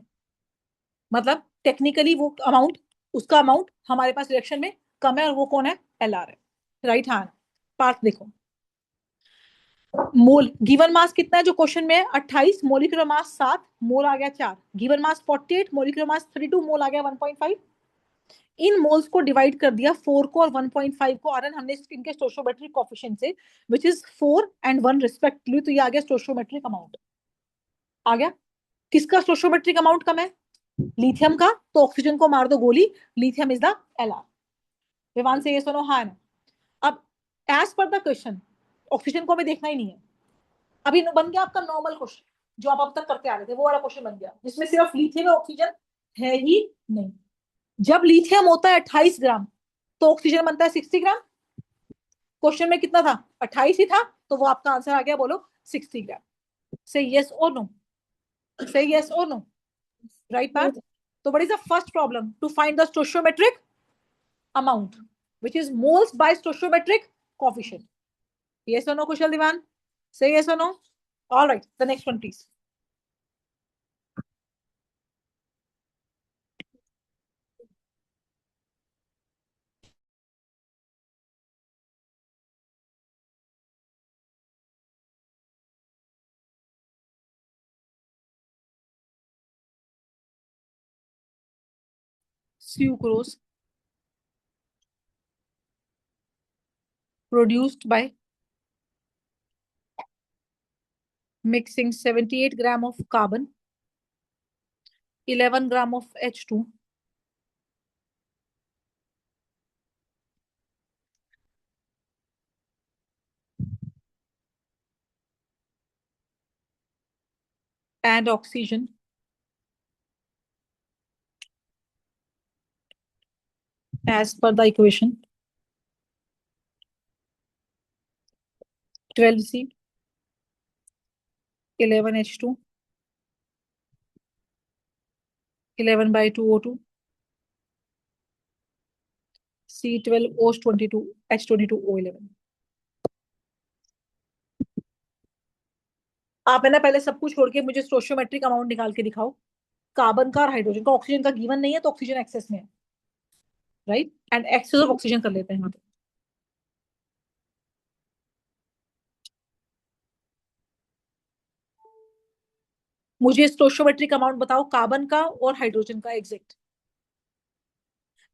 मतलब टेक्निकली वो अमाउंट, उसका अमाउंट हमारे पास रिएक्शन में कम है, और वो कौन है? LR है, राइट? हाँ, पार्ट देखो। मोल, गिवन मास कितना है जो क्वेश्चन में है? 28, मोलिकुलर मास 7, मोल आ गया 4, गिवन मास 48, मोलिकुलर मास 32, मोल आ गया 1.5। इन मोल्स को डिवाइड कर दिया 4 को और 1.5 को, आरन हमने इनके स्टोइचियोमेट्रिक कोएफिशिएंट से, व्हिच इज 4 and 1 रिस्पेक्टिवली। तो ये आ गया स्टोइचियोमेट्रिक अमाउंट, आ गया। किसका स्टोइचियोमेट्रिक अमाउंट कम है? लिथियम का, तो ऑक्सीजन को मार दो गोली, lithium is the LR। Vivaan से ये सुनो, हाँ ना? अब as per the question, oxygen को हमें देखना ही नहीं है। अभी बन गया आपका नॉर्मल क्वेश्चन जो आप अब तक करते आ रहे थे, वो वाला क्वेश्चन बन गया जिसमें सिर्फ लिथियम और ऑक्सीजन है ही नहीं। जब लिथियम होता है 28 ग्राम, तो ऑक्सीजन बनता है 60 ग्राम। क्वेश्चन में कितना था? 28 ही था, तो वो आपका आंसर आ गया, बोलो 60 ग्राम। से यस और नो, से यस और नो, राइट पार्थ? तो what is the first problem? To find the stoichiometric amount, which is moles by stoichiometric coefficient. Yes or no, Kushal Diwan? Say yes or no. All right, the next one, please. Sucrose produced by mixing 78 gram of carbon, 11 gram of H2, and oxygen as per the equation 12C 11H2 11/2 O2 C12O22 H22O11। आप है ना पहले सब कुछ छोड़ के मुझे स्टोइचियोमेट्रिक amount निकाल के दिखाओ, कार्बन का और हाइड्रोजन का। ऑक्सीजन का गिवन नहीं है, तो ऑक्सीजन एक्सेस में है, right? And excess of oxygen कर लेते हैं यहाँ पे। मुझे स्टोइचियोमेट्रिक अमाउंट बताओ कार्बन का और हाइड्रोजन का एग्जैक्ट।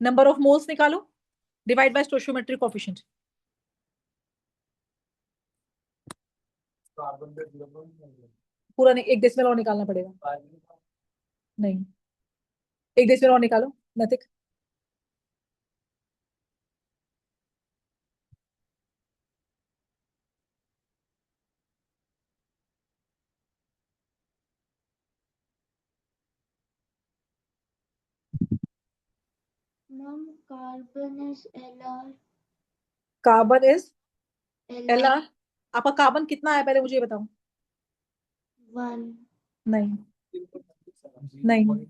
नंबर ऑफ मोल्स निकालो, डिवाइड बाय स्टोइचियोमेट्रिक कोएफिशिएंट। पूरा नहीं, 1 डेसिमल और निकालना पड़ेगा। नहीं, 1 डेसिमल और निकालो, नतिक। Mom, carbon is LR. Carbon is LR LR। आपका कार्बन कितना है पहले मुझे ये बताओ। 1. नहीं, नहीं,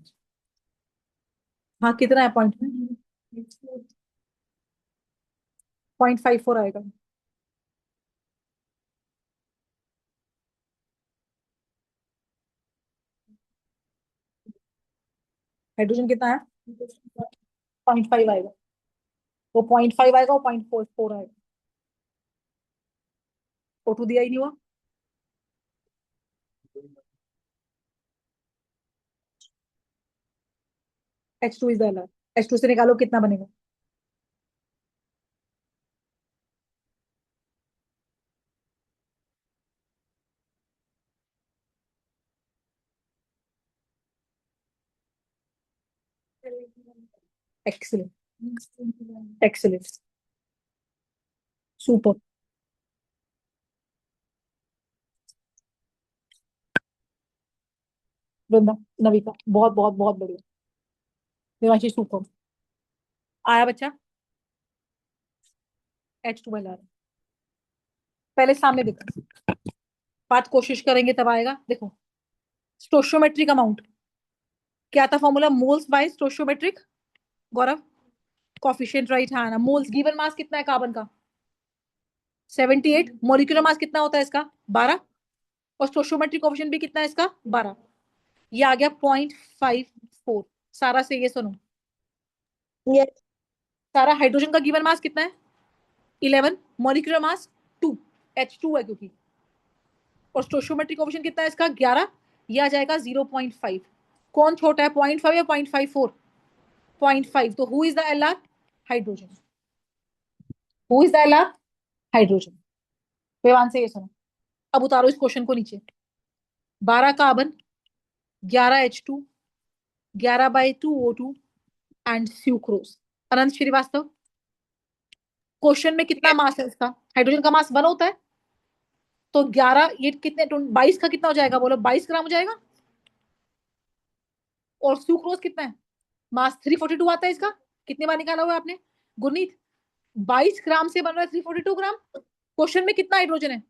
हाँ कितना है पॉइंट में? 0.54 आएगा। हाइड्रोजन कितना है? 0.5 आएगा। वो 0.5 आएगा, वो 0.44 आएगा। O2 दिया ही नहीं हुआ। H2 is the LR. H2 से निकालो कितना बनेगा? Excellent, excellent, super. Vrinda, Navika, बहुत बहुत बहुत बढ़िया। देवांशी, सुपर। आया बच्चा? H2 LR. पहले सामने देखो, बात कोशिश करेंगे तब आएगा। देखो, स्टोशियोमेट्रिक अमाउंट क्या था? Formula moles bye stoichiometric. गौरव, कॉफिशिएंट राइट है ना। मोल्स गिवन मास कितना है कार्बन का? 78। मॉलिक्यूलर मास कितना होता है इसका? 12। और स्टोशियोमेट्रिक कोफिशिएंट भी कितना है इसका? 12। ये आ गया 0.54। सारा से ये सुनो, सारा हाइड्रोजन का गिवन मास कितना है? 11। मॉलिक्यूलर मास 2, H2 है क्योंकि। और स्टोशियोमेट्रिक कोफिशिएंट कितना है इसका? 11। ये आ जाएगा 0.5। कौन छोटा है, 0.5 या 0.54? 0.5। तो who is the LR? Hydrogen. Who is the LR? Hydrogen. Vevaan से ये सुनो, अब उतारो इस क्वेश्चन को नीचे। 12 carbon, 11 H2, 11/2 O2 and sucrose. Anant Shrivastava, question में कितना मास है इसका? हाइड्रोजन का मास 1 होता है, तो 11 ये कितने 22 का कितना हो जाएगा? बोलो 22 ग्राम हो जाएगा। और सुक्रोज कितना है? मास 342 आता है इसका। कितने बार निकाला हुआ है आपने गुरनीत? 22 ग्राम से बन रहा है 342 ग्राम। क्वेश्चन में कितना हाइड्रोजन है?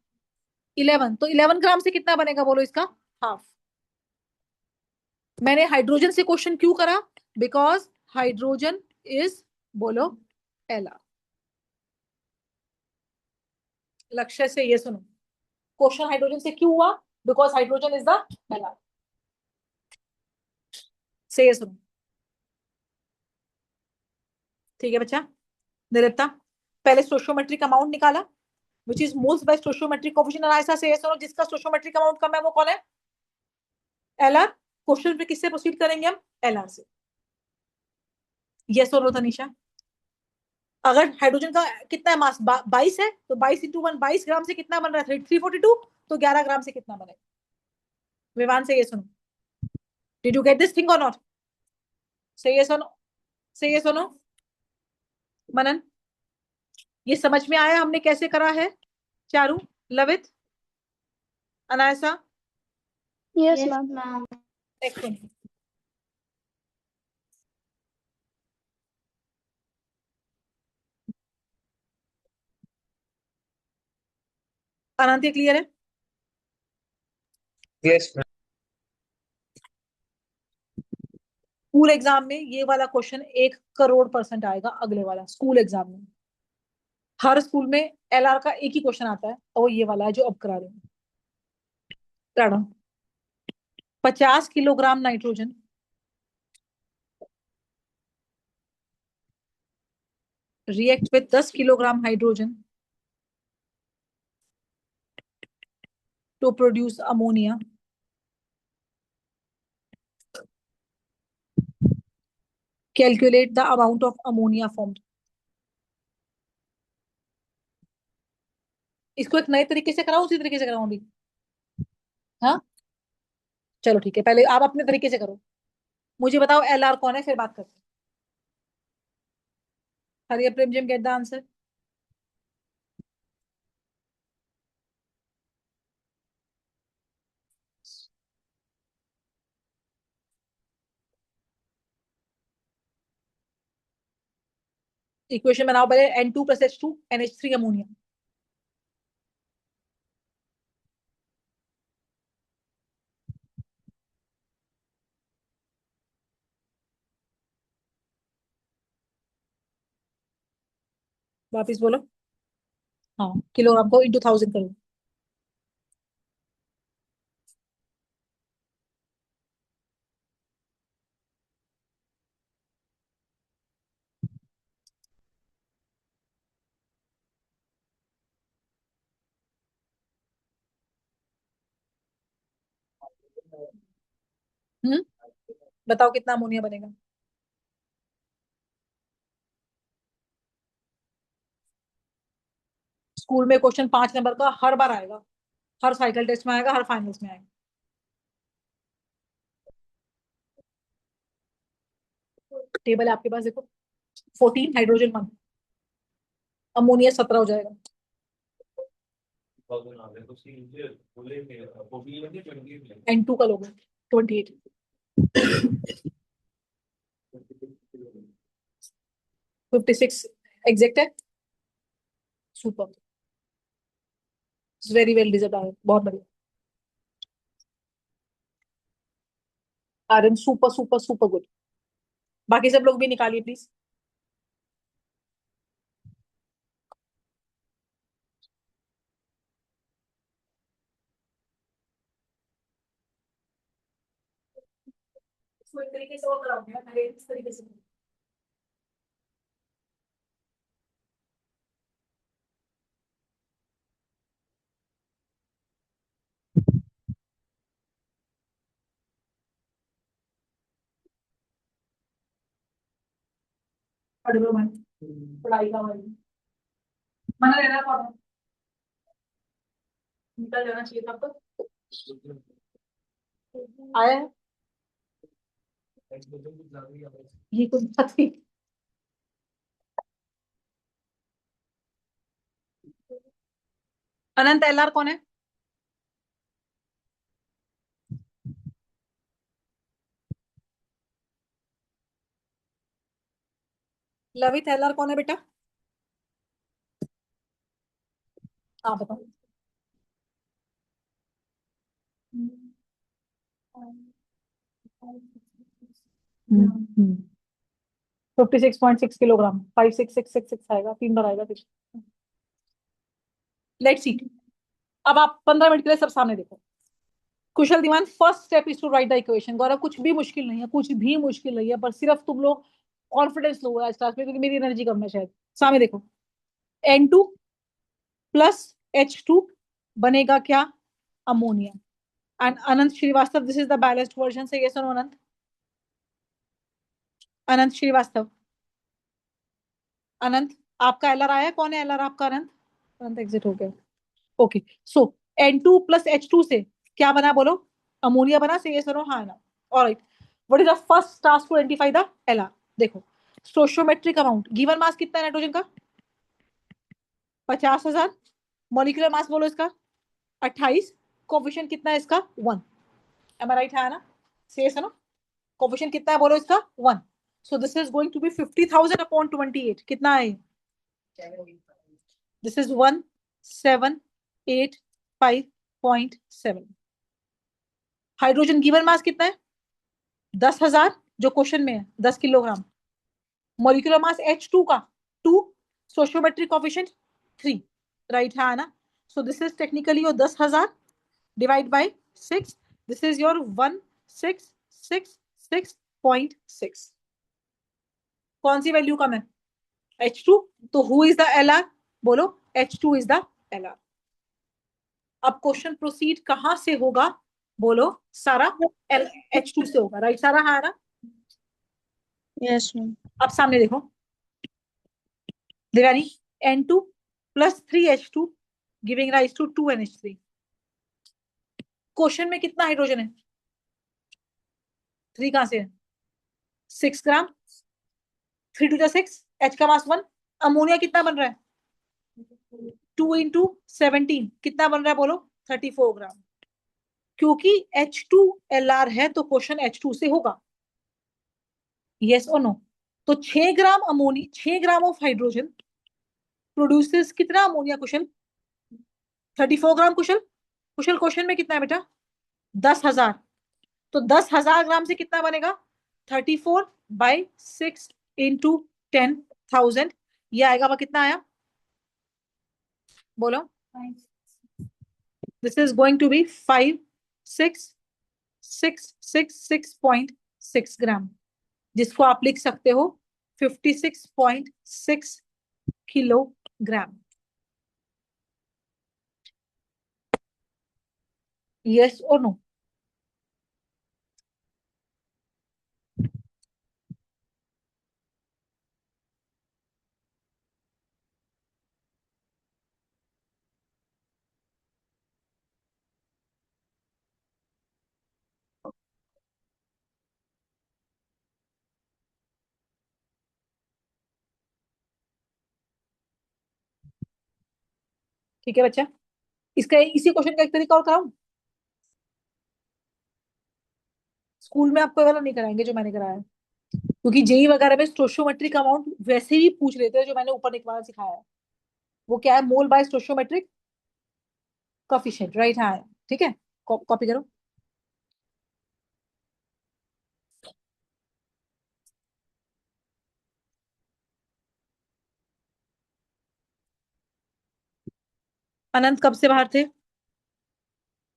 11। तो 11 ग्राम से कितना बनेगा? बोलो इसका हाफ। मैंने हाइड्रोजन से क्वेश्चन क्यों करा? बिकॉज हाइड्रोजन इज, बोलो, एलआर। लक्ष्य से ये सुनो, क्वेश्चन हाइड्रोजन से क्यों हुआ? Because hydrogen is the LR. से ये सुनो, ठीक है बच्चा। निरता, पहले स्टोशियोमेट्रिक अमाउंट निकाला, which is moles bye stoichiometric coefficient. ऐसा से ये सुनो, जिसका स्टोशियोमेट्रिक अमाउंट कम है वो कौन है? एलआर। क्वेश्चन पे किससे प्रोसीड करेंगे हम? एलआर से। यस और नो तनिषा? अगर हाइड्रोजन का कितना है मास? 22 है, तो 22 × 1, 22 ग्राम से कितना बन रहा है? 342। तो 11 ग्राम से कितना बनेगा? विवान से ये सुनो, did you get this thing और नॉट? से ये सुनो, से ये सुनो। मनन, ये समझ में आया हमने कैसे करा है? Charu, Lavit, Anaysa, Yes, ma'am. Explain. Anant, clear है? Yes, ma'am. स्कूल एग्जाम में ये वाला क्वेश्चन 1 करोड़% आएगा। अगले वाला स्कूल एग्जाम में, हर स्कूल में एलआर का एक ही क्वेश्चन आता है, और वो ये वाला है जो अब करा रहे हैं। 50 kilogram nitrogen react with 10 kilogram hydrogen to produce ammonia. Calculate the amount of ammonia formed. इसको एक नए तरीके से कराओ, उसी तरीके से कराओ अभी? हाँ चलो ठीक है, पहले आप अपने तरीके से करो। मुझे बताओ एलआर कौन है, फिर बात करते हैं। हरिया Prem ji, gate the answer. Equation बनाओ पहले, N2 + H2 NH3 अमोनिया। वापिस बोलो। हाँ, किलोग्राम को इंटू 1000 करो। बताओ कितना अमोनिया बनेगा। स्कूल में क्वेश्चन 5 नंबर का हर बार आएगा, हर साइकिल टेस्ट में आएगा, हर फाइनल्स में आएगा। टेबल है आपके पास, देखो। 14 हाइड्रोजन 1, अमोनिया 17 हो जाएगा। N2 का लोगे 28। 56 एग्जैक्ट है। सुपर, वेरी वेल डिजर्व, बहुत बढ़िया। Aryan super super super good. बाकी सब लोग भी निकालिए प्लीज। इसको एक तरीके से और कराओगे ना, पहले इस तरीके से। पढ़ लो मैं, पढ़ाई का भाई मना रहना पड़ा, निकल जाना चाहिए था अब तो। आया है ये कुछ बात नहीं। अनंत एलआर कौन है? लवित एलआर कौन है बेटा? हाँ बताओ। 56.6 किलोग्राम, 56666 आएगा, 3 बार आएगा फिर। Let's see. अब आप 15 मिनट के लिए सब सामने देखो। Kushal Diwan, first step is to write the equation. Gaurav कुछ भी मुश्किल नहीं है, कुछ भी मुश्किल नहीं है, पर सिर्फ तुम लोग कॉन्फिडेंस लो आज क्लास में, क्योंकि मेरी एनर्जी कम है शायद। सामने देखो, N2 प्लस H2 बनेगा क्या? Ammonia. And Anant Shrivastava, this is the balanced version say, yes और नो अनंत? अनंत श्रीवास्तव, अनंत आपका एलआर आया? कौन है एलआर आपका? अनंत, अनंत एग्जिट हो गया। ओके, सो N2 प्लस H2 से क्या बना बोलो? अमोनिया बना, से यस और नो? हाँ ना। Alright, what is the first task to identify the LR? देखो, स्टोइचियोमेट्रिक अमाउंट, गिवन मास कितना है नाइट्रोजन का? 50,000। मॉलिक्यूलर मास बोलो इसका 28। कोफिशिएंट कितना है इसका? 1। एम आई राइट है ना? से यस और नो? कोफिशिएंट कितना है बोलो इसका? 1। So this is going to be 50,000 upon 28। कितना है? This is 1785.7। Hydrogen given mass कितना है? 10,000, जो क्वेश्चन में है 10 किलोग्राम। मॉलिक्यूलर मास H2 का 2, स्टोइचियोमेट्रिक कोफिशिएंट 3, राइट है ना? सो this is technically your 10,000 divide by 6, this is your 1666.6। कौन सी वैल्यू कम है? H2। तो हु इज द LR बोलो? H2 is the LR। अब क्वेश्चन प्रोसीड कहां से होगा बोलो? सारा H2 से होगा, राइट सारा? है ना? Yes, ma'am. अब सामने देखो Devani, N2 plus 3H2 giving rise to 2NH3। Question में कितना हाइड्रोजन है? 3 कहां से है? 6 ग्राम। 3 टू 6, H का मास 1। अमोनिया कितना बन रहा है? 2 इंटू 17 कितना बन रहा है बोलो? 34 ग्राम। क्योंकि H2LR है तो क्वेश्चन H2 से होगा, यस और नो? तो 6 gram ammonia, 6 gram of hydrogen produces कितना अमोनिया कुशल? 34 ग्राम कुशल। कुशल क्वेश्चन में कितना है बेटा? 10,000। तो 10,000 ग्राम से कितना बनेगा? 34/6 इंटू 10,000। ये आएगा, वह कितना आया बोलो। This is going to be 5666.6 gram, जिसको आप लिख सकते हो 56.6 किलोग्राम। यस और नो? ठीक है बच्चा, इसका इसी क्वेश्चन का एक तरीका और कराऊं। स्कूल में आपको ये वाला नहीं कराएंगे जो मैंने कराया है, क्योंकि जेई वगैरह में स्टोशियोमेट्रिक अमाउंट वैसे ही पूछ लेते हैं जो मैंने ऊपर निकलवाना सिखाया है। वो क्या है? मोल बाय स्टोशियोमेट्रिक कोफिशिएंट, राइट? हाँ, ठीक है, कॉपी करो। अनंत कब से बाहर थे?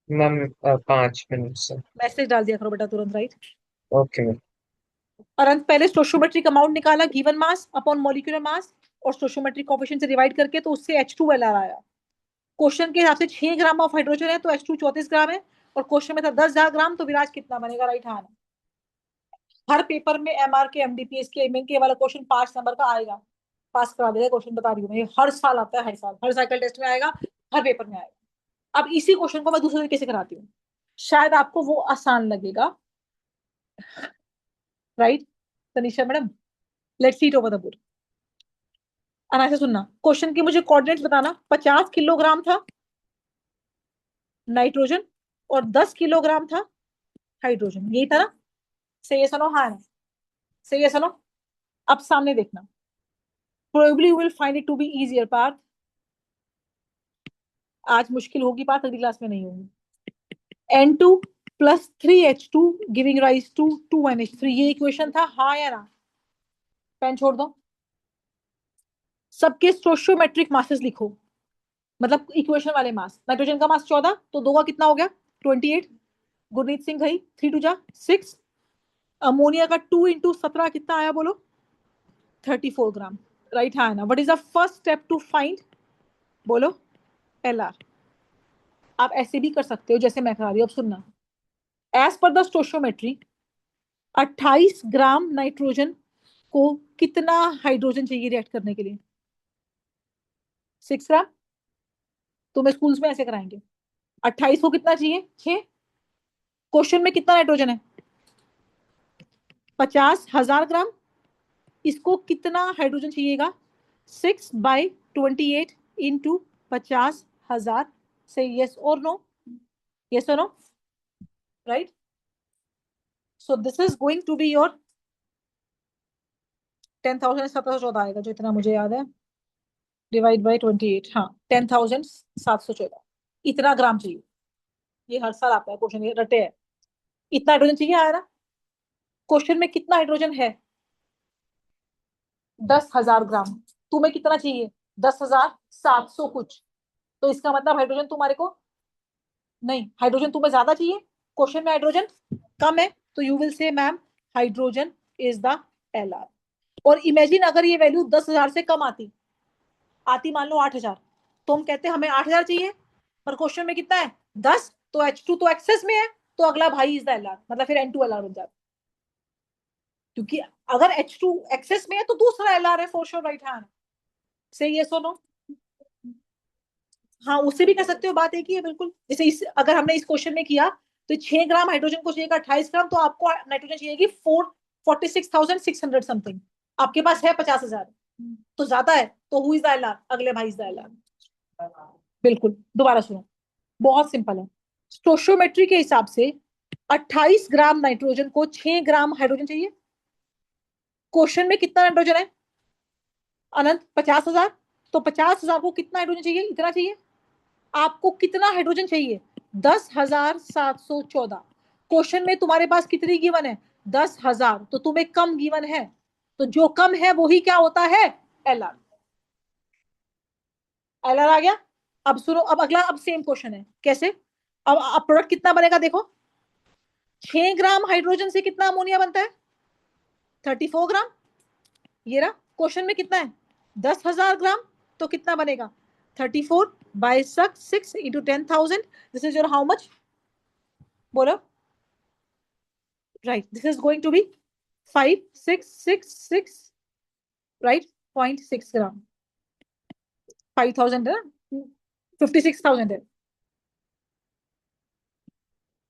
मैम 5 मिनट से। मैसेज डाल दिया करो बेटा तुरंत, राइट? Okay ma'am. अनंत पहले स्टोशियोमेट्रिक अमाउंट निकाला, given mass upon molecular mass और स्टोशियोमेट्रिक कोफिशिएंट से डिवाइड करके, तो उससे H2LR आया। क्वेश्चन के हिसाब से 6 ग्राम ऑफ हाइड्रोजन है तो H2 34 ग्राम है, और क्वेश्चन में था 10,000 ग्राम, तो विराज कितना बनेगा? राइट? हाँ। हर पेपर में MR के, MDPS के, MN के वाला क्वेश्चन 5 नंबर का आएगा, पास करा देगा क्वेश्चन, बता रही हूँ मैं। ये हर साल आता है, हर साल, हर साइकिल टेस्ट में आएगा, हर पेपर में आएगा। अब इसी क्वेश्चन को मैं दूसरे तरीके से कराती हूँ, शायद आपको वो आसान लगेगा, right Tanisha madam? Let's see it over the board. और ऐसे सुनना, क्वेश्चन की मुझे कोऑर्डिनेट्स बताना। 50 किलोग्राम था नाइट्रोजन और 10 किलोग्राम था हाइड्रोजन, यही था ना? सही है सुनो? हाँ, सही है सुनो। अब सामने देखना, probably you will find it to be easier part. आज मुश्किल होगी पार्ट, अगली क्लास में नहीं होगी। N2 plus 3H2 giving rise to 2NH3, ये इक्वेशन था, हाँ या ना? पेन छोड़ दो। सबके स्टोशियोमेट्रिक मासेस लिखो, मतलब इक्वेशन वाले मास। नाइट्रोजन का मास 14, तो 2 का कितना हो गया? 28। गुरनीत सिंह भाई 3 2 जा 6। अमोनिया का 2 इंटू 17 कितना आया बोलो? 34 ग्राम, राइट? हाँ ना? What is the first step to find? बोलो। LR। आप ऐसे भी कर सकते हो जैसे मैं करा रही हूँ, अब सुनना। As per the stoichiometry 28 gram nitrogen को कितना हाइड्रोजन चाहिए रिएक्ट करने के लिए? 6 ग्राम। तुम्हें स्कूल्स में ऐसे कराएंगे। 28 को कितना चाहिए? 6। क्वेश्चन में कितना नाइट्रोजन है? 50,000 ग्राम। इसको कितना हाइड्रोजन चाहिएगा? 6/28 इंटू 50,000। से यस और नो? यस और no? Right? So this is going to be your 10,000, 1714 आएगा जो इतना मुझे याद है, डिवाइड बाई 28। हाँ, 10,714 इतना ग्राम चाहिए। ये हर साल आता है क्वेश्चन, ये रटे है। इतना हाइड्रोजन चाहिए, आया ना? क्वेश्चन में कितना हाइड्रोजन है? 10,000 ग्राम। तुम्हें कितना चाहिए? 10,700 कुछ। तो इसका मतलब हाइड्रोजन तुम्हारे को नहीं, हाइड्रोजन तुम्हें ज्यादा चाहिए, क्वेश्चन में हाइड्रोजन कम है, तो you will say ma'am hydrogen is the LR। और इमेजिन अगर ये वैल्यू 10,000 से कम आती आती मान लो 8,000, तो हम कहते हैं हमें 8,000 चाहिए, पर क्वेश्चन में कितना है? 10, तो H2 तो एक्सेस में है, तो अगला भाई इज द LR, मतलब फिर N2LR बन जाता। क्योंकि अगर H2 एक्सेस में है तो दूसरा LR है फॉर श्योर, राइट हैंड। सही है सोनो? हाँ, उससे भी कर सकते हो, बात एक ही है बिल्कुल। जैसे अगर हमने इस क्वेश्चन में किया तो 6 ग्राम हाइड्रोजन को चाहिए 28 ग्राम, तो आपको नाइट्रोजन चाहिए 46,600 समथिंग। आपके पास है 50,000, तो ज्यादा है, तो हु इज द LR? अगले भाई इज द LR। बिल्कुल, दोबारा सुनो, बहुत सिंपल है। स्टोशियोमेट्री के हिसाब से 28 ग्राम नाइट्रोजन को 6 ग्राम हाइड्रोजन चाहिए। क्वेश्चन में कितना नाइट्रोजन है अनंत? 50,000। तो 50,000 को कितना हाइड्रोजन चाहिए? इतना चाहिए। आपको कितना हाइड्रोजन चाहिए? 10,714। क्वेश्चन में तुम्हारे पास कितनी गिवन है? 10,000। तो तुम्हें कम गिवन है, तो जो कम है वही क्या होता है? LR। LR आ गया? अब सुनो, अब अगला, अब सेम क्वेश्चन है, कैसे? अब प्रोडक्ट कितना बनेगा देखो, 6 ग्राम हाइड्रोजन से कितना अमोनिया बनता है? 34 ग्राम। ये रहा, क्वेश्चन में कितना है? 10,000 ग्राम। तो कितना बनेगा? 34/6 × 10,000। This is your how much? बोलो। Right, this is going to be 5666, right, 0.6 gram. 5,000 है ना, 56,000 है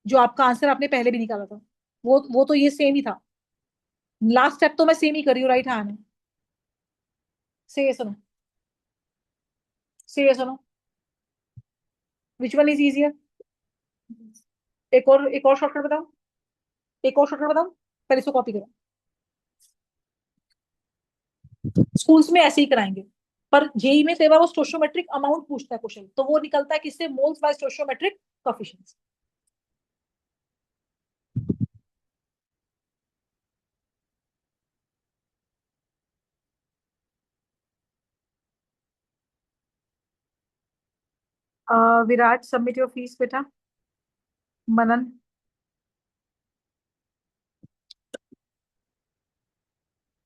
जो आपका आंसर आपने पहले भी निकाला था। वो तो ये सेम ही था। लास्ट स्टेप तो मैं सेम ही कर रही हूँ, राइट हैंड। से सुनो, से सुनो, विच वन इज इजियर? एक और शॉर्टकट बताओ, एक और शॉर्टकट बताओ, पहले इसको कॉपी करो। स्कूल्स में ऐसे ही कराएंगे, पर जेई में कई बार वो स्टोशियोमेट्रिक अमाउंट पूछता है क्वेश्चन, तो वो निकलता है किससे? Moles bye stoichiometric coefficients. Viraj, submit your fees बेटा। मनन,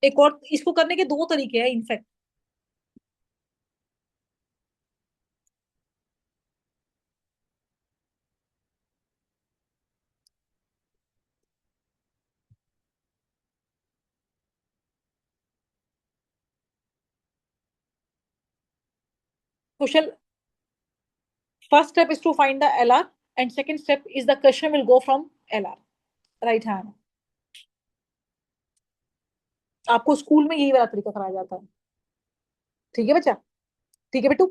एक और, इसको करने के दो तरीके हैं in fact. Question, first step is to find the LR, and second step is the question will go from LR, right hand। आपको स्कूल में यही वाला तरीका कराया जाता है, ठीक है बच्चा? ठीक है बेटू।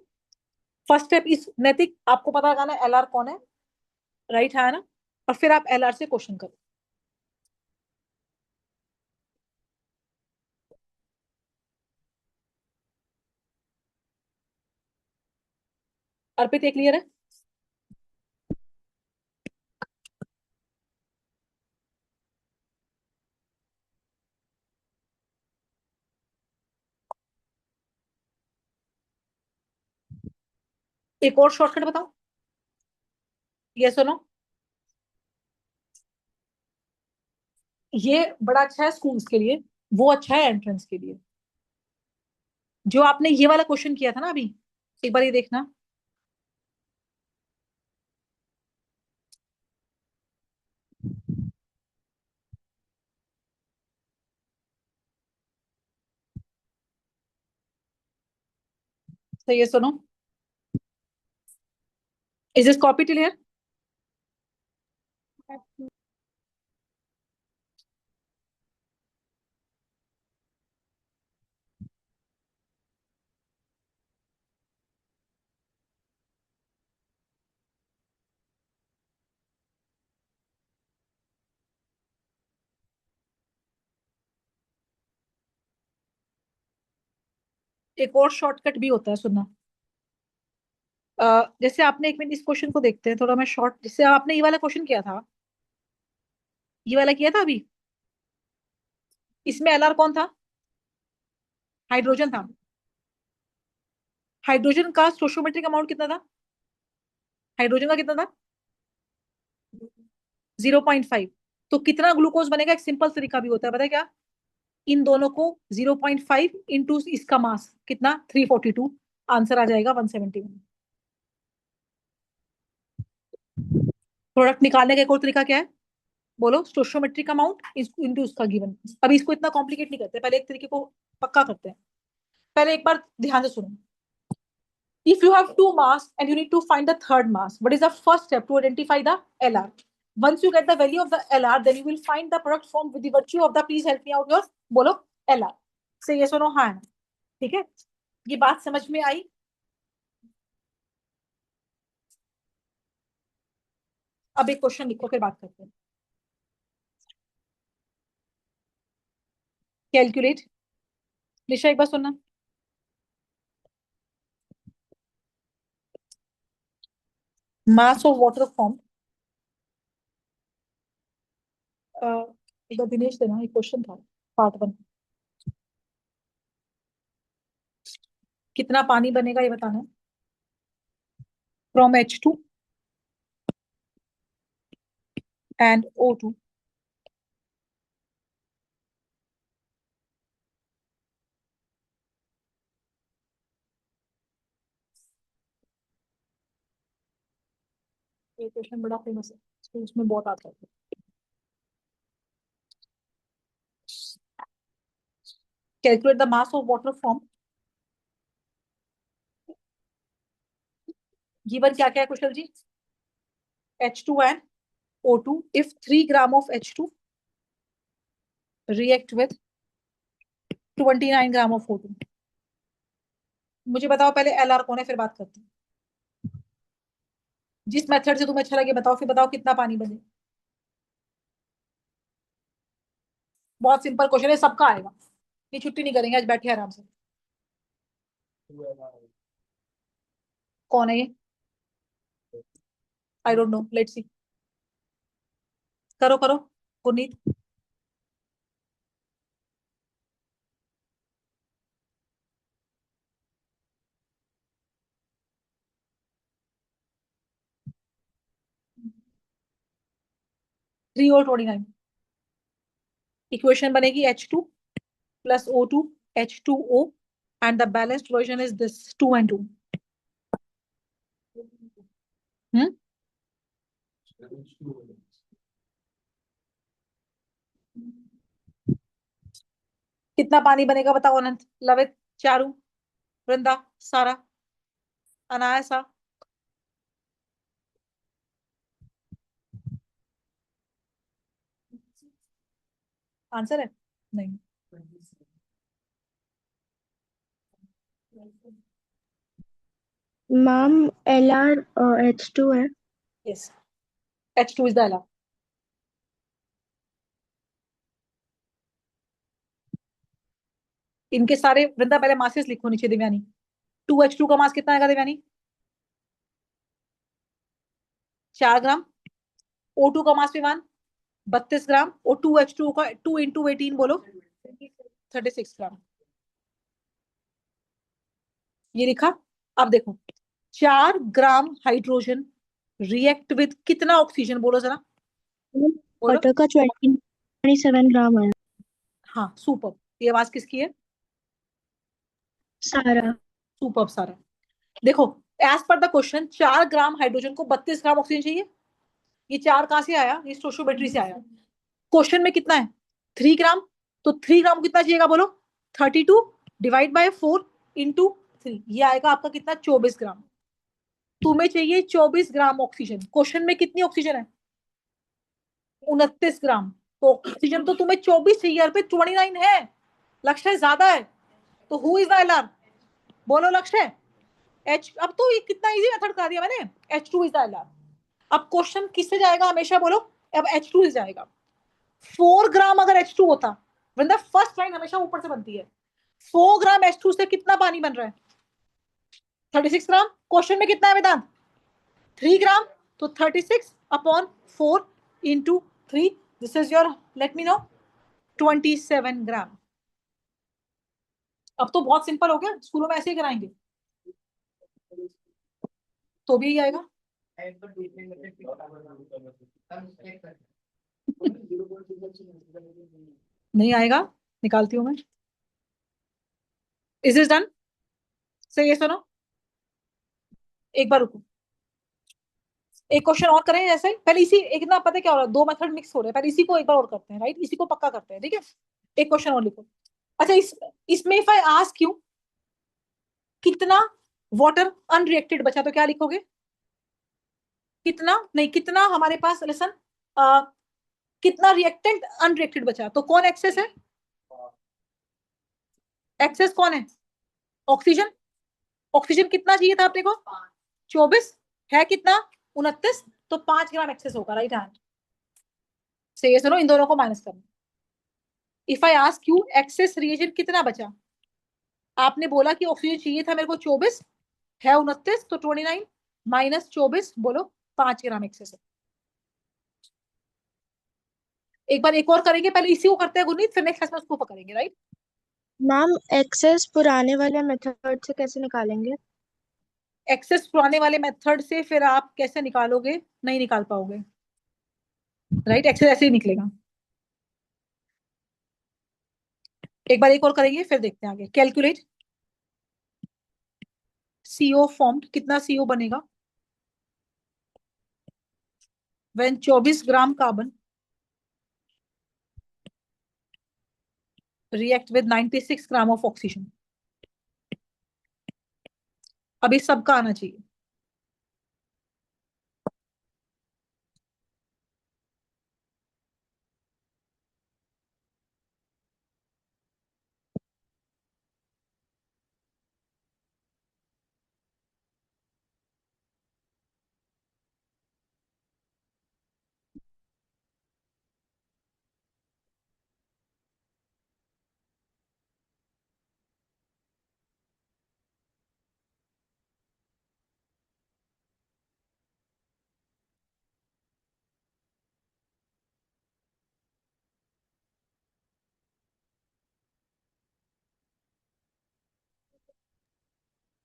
फर्स्ट स्टेप इज नैतिक, आपको पता लगाना है LR कौन है, राइट है ना, और फिर आप LR से क्वेश्चन करो। अर्पित, एक क्लियर है? एक और शॉर्टकट बताओ, यस और नो? ये बड़ा अच्छा है स्कूल्स के लिए, वो अच्छा है एंट्रेंस के लिए। जो आपने ये वाला क्वेश्चन किया था ना अभी, एक बार ये देखना। तो ये सुनो, is this copy till here? एक और शॉर्टकट भी होता है, सुनना। जैसे आपने, एक मिनट इस क्वेश्चन को देखते हैं थोड़ा, मैं शॉर्ट, जैसे आपने ये वाला क्वेश्चन किया था, ये वाला किया था अभी, इसमें LR कौन था? हाइड्रोजन था। हाइड्रोजन का स्टोशियोमेट्रिक अमाउंट कितना था? हाइड्रोजन का कितना था? 0.5। तो कितना ग्लूकोज बनेगा? एक सिंपल तरीका भी होता है, पता है क्या? इन दोनों को 0.5 इंटू इसका मास कितना, 342, आंसर आ जाएगा 171। प्रोडक्ट निकालने का एक और तरीका क्या है? बोलो, स्टोशियोमेट्रिक अमाउंट इंटू उसका गिवन। अभी इसको इतना कॉम्प्लिकेट नहीं करते, पहले एक तरीके को पक्का करते हैं। पहले एक बार ध्यान से सुनो। If you have two mass and you need to find the third mass, what is the first step to identify the LR? Once you get the value of the LR, then you will find the product form with the virtue of the, please help me out, your बोलो LR। Say yes or no, हाँ। ठीक है, ये बात समझ में आई? अब एक क्वेश्चन लिखो, फिर बात करते हैं। कैलकुलेट। निशा, एक बार सुनना। मास ऑफ वाटर फॉर्म, एक बार दिनेश देना, एक क्वेश्चन था, पार्ट 1। कितना पानी बनेगा ये बताना है। from H2 and O2. ये क्वेश्चन बड़ा फेमस है, तो उसमें बहुत आता है। Calculate the mass of water from, given क्या क्या है कुशल जी? H2 and O2. If 3 gram of H2 react with 29 gram of O2. मुझे बताओ पहले LR कौन है, फिर बात करते हैं। जिस मेथड से तुम्हें अच्छा लगे बताओ, फिर बताओ कितना पानी बने। बहुत सिंपल क्वेश्चन है, सबका आएगा। ये छुट्टी नहीं करेंगे आज, बैठे आराम से। कौन है ये? I don't know, let's see. करो करो गुरनीत। थ्री और 29 इक्वेशन बनेगी H2 plus O2 H2O and the balanced version is this 2 and 2. हम्म कितना पानी बनेगा बताओ अनंत, लवित, चारू, वृंदा, सारा, अनायासा। आंसर है नहीं। मैम LR H2 है। Yes, H2 is the LR। इनके सारे, वृंदा पहले मासेस लिखो नीचे दिव्यानी। 2H2 का मास कितना आएगा दिव्यानी? 4 ग्राम। O2 का मास भी 32 ग्राम। और 2H2 का 2 इंटू 18 बोलो 36 ग्राम। ये लिखा। अब देखो 4 ग्राम हाइड्रोजन रिएक्ट विद कितना ऑक्सीजन, बोलो जरा बोलो। वाटर का 27 ग्राम है। हाँ सुपर। ये आवाज किसकी है? सारा। सुपर सारा। देखो as per the question 4 gram hydrogen को 32 ग्राम ऑक्सीजन चाहिए। ये 4 कहां से आया? ये स्टोइचियोमेट्री से आया। क्वेश्चन में कितना है? 3 ग्राम। तो 3 ग्राम को कितना चाहिएगा बोलो? 32 डिवाइड बाय 4 इंटू 3, ये आएगा आपका कितना? 24 ग्राम। तुम्हें चाहिए 24 ग्राम ऑक्सीजन। क्वेश्चन में कितनी ऑक्सीजन है? 29 ग्राम। तो ऑक्सीजन तो तुम्हें 24 चाहिए, और पे 29 है। लक्ष्य ज्यादा है, तो हु इज द LR? बोलो लक्ष्य। H, अब तो ये कितना इजी मेथड कर दिया मैंने। H2 is the LR। अब क्वेश्चन किससे जाएगा हमेशा बोलो? अब H2 से जाएगा। 4 ग्राम अगर H2 होता, वरना फर्स्ट लाइन हमेशा ऊपर से बनती है। 4 ग्राम H2 से कितना पानी बन रहा है? 36 ग्राम। क्वेश्चन में कितना है वेदांत? 3 ग्राम। तो 36 upon 4 into 3, this is your, let me know, 27 ग्राम। अब तो बहुत सिंपल हो गया, स्कूलों में ऐसे ही कराएंगे तो भी यही आएगा। नहीं आएगा, निकालती हूं मैं। Is is done? सही है, सुनो एक बार रुको। एक क्वेश्चन और करें जैसे पहले। इसी एक ना, पता है क्या हो रहा है, दो मेथड मिक्स हो रहे हैं। पहले इसी को एक बार और करते हैं, राइट? इसी को पक्का करते हैं, ठीक है? एक क्वेश्चन और लिखो। अच्छा इसमें इफ आई आस्क यू कितना वाटर अनरिएक्टेड बचा, तो क्या लिखोगे? कितना नहीं, कितना हमारे पास, लिसन, कितना रिएक्टेंट अनरिएक्टेड बचा, तो कौन एक्सेस है? एक्सेस कौन है? ऑक्सीजन। ऑक्सीजन कितना चाहिए था अपने को? 24 है कितना? 29। तो 5 ग्राम एक्सेस होगा, राइट हैंड से। ये सुनो, इन दोनों को माइनस करना। If I ask you access reagent कितना बचा, आपने बोला कि ऑक्सीजन चाहिए था मेरे को 24, है 29, तो 29 माइनस 24 बोलो 5 ग्राम एक्सेस है। एक बार एक और करेंगे, पहले इसी को करते हैं गुरनीत, फिर नेक्स्ट क्लास में उसको पकड़ेंगे, राइट? मैम एक्सेस पुराने वाले मेथड से कैसे निकालेंगे? एक्सेस पुराने वाले मेथड से फिर आप कैसे निकालोगे, नहीं निकाल पाओगे, राइट। एक्सेस ऐसे ही निकलेगा। एक बार एक और करेंगे फिर देखते हैं आगे। कैलकुलेट CO फॉर्म्ड, कितना CO बनेगा when 24 gram carbon react with 96 gram of oxygen. अभी सबका आना चाहिए।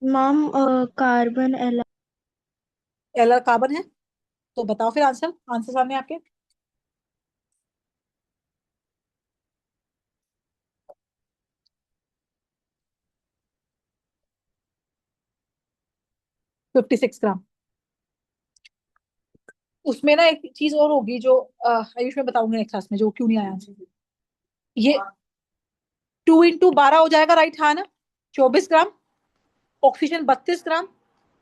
मैम कार्बन एलआर कार्बन है, तो बताओ फिर आंसर। आंसर सामने आपके। Fifty six gram. उसमें ना एक चीज और होगी जो आयुष में बताऊंगी नेक्स्ट क्लास में, जो क्यों नहीं आया आंसर। ये 2 × 12 हो जाएगा, राइट, हाँ ना। 24 ग्राम, ऑक्सीजन 32 ग्राम,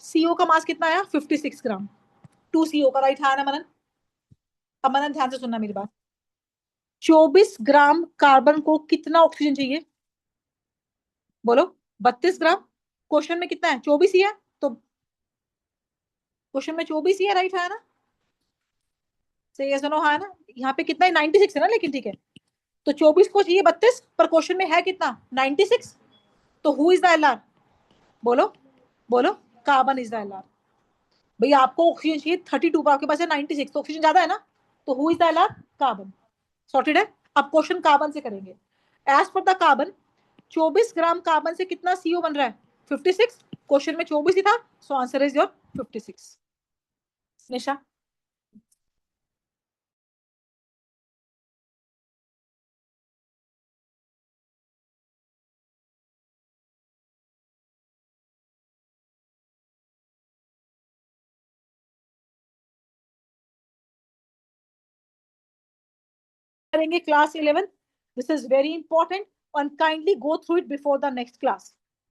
CO का मास कितना आया 56 ग्राम, 2 CO का, राइट, हाँ ना मनन। अब मनन ध्यान से सुनना मेरी बात। 24 ग्राम कार्बन को कितना ऑक्सीजन चाहिए बोलो। 32 ग्राम। क्वेश्चन में कितना है, 24 ही है, तो क्वेश्चन में 24 ही है, राइट, है ना। सही है, सुनो, हाँ ना। यहाँ पे कितना है, 96 है ना, लेकिन ठीक है। तो 24 को चाहिए 32, पर क्वेश्चन में है कितना 96। तो हु इज द एलआर बोलो, बोलो। Carbon is the LR. भैया आपको ऑक्सीजन चाहिए 32 पर आपके पास है 96, तो ऑक्सीजन ज्यादा है ना। तो who is the LR, carbon. Sorted है। अब क्वेश्चन कार्बन से करेंगे। As per the carbon 24 gram carbon से कितना CO बन रहा है 56। क्वेश्चन में 24 ही था, सो आंसर इज योर 56। निशा। करेंगे class 11। This is very important, and kindly go through it before the next class.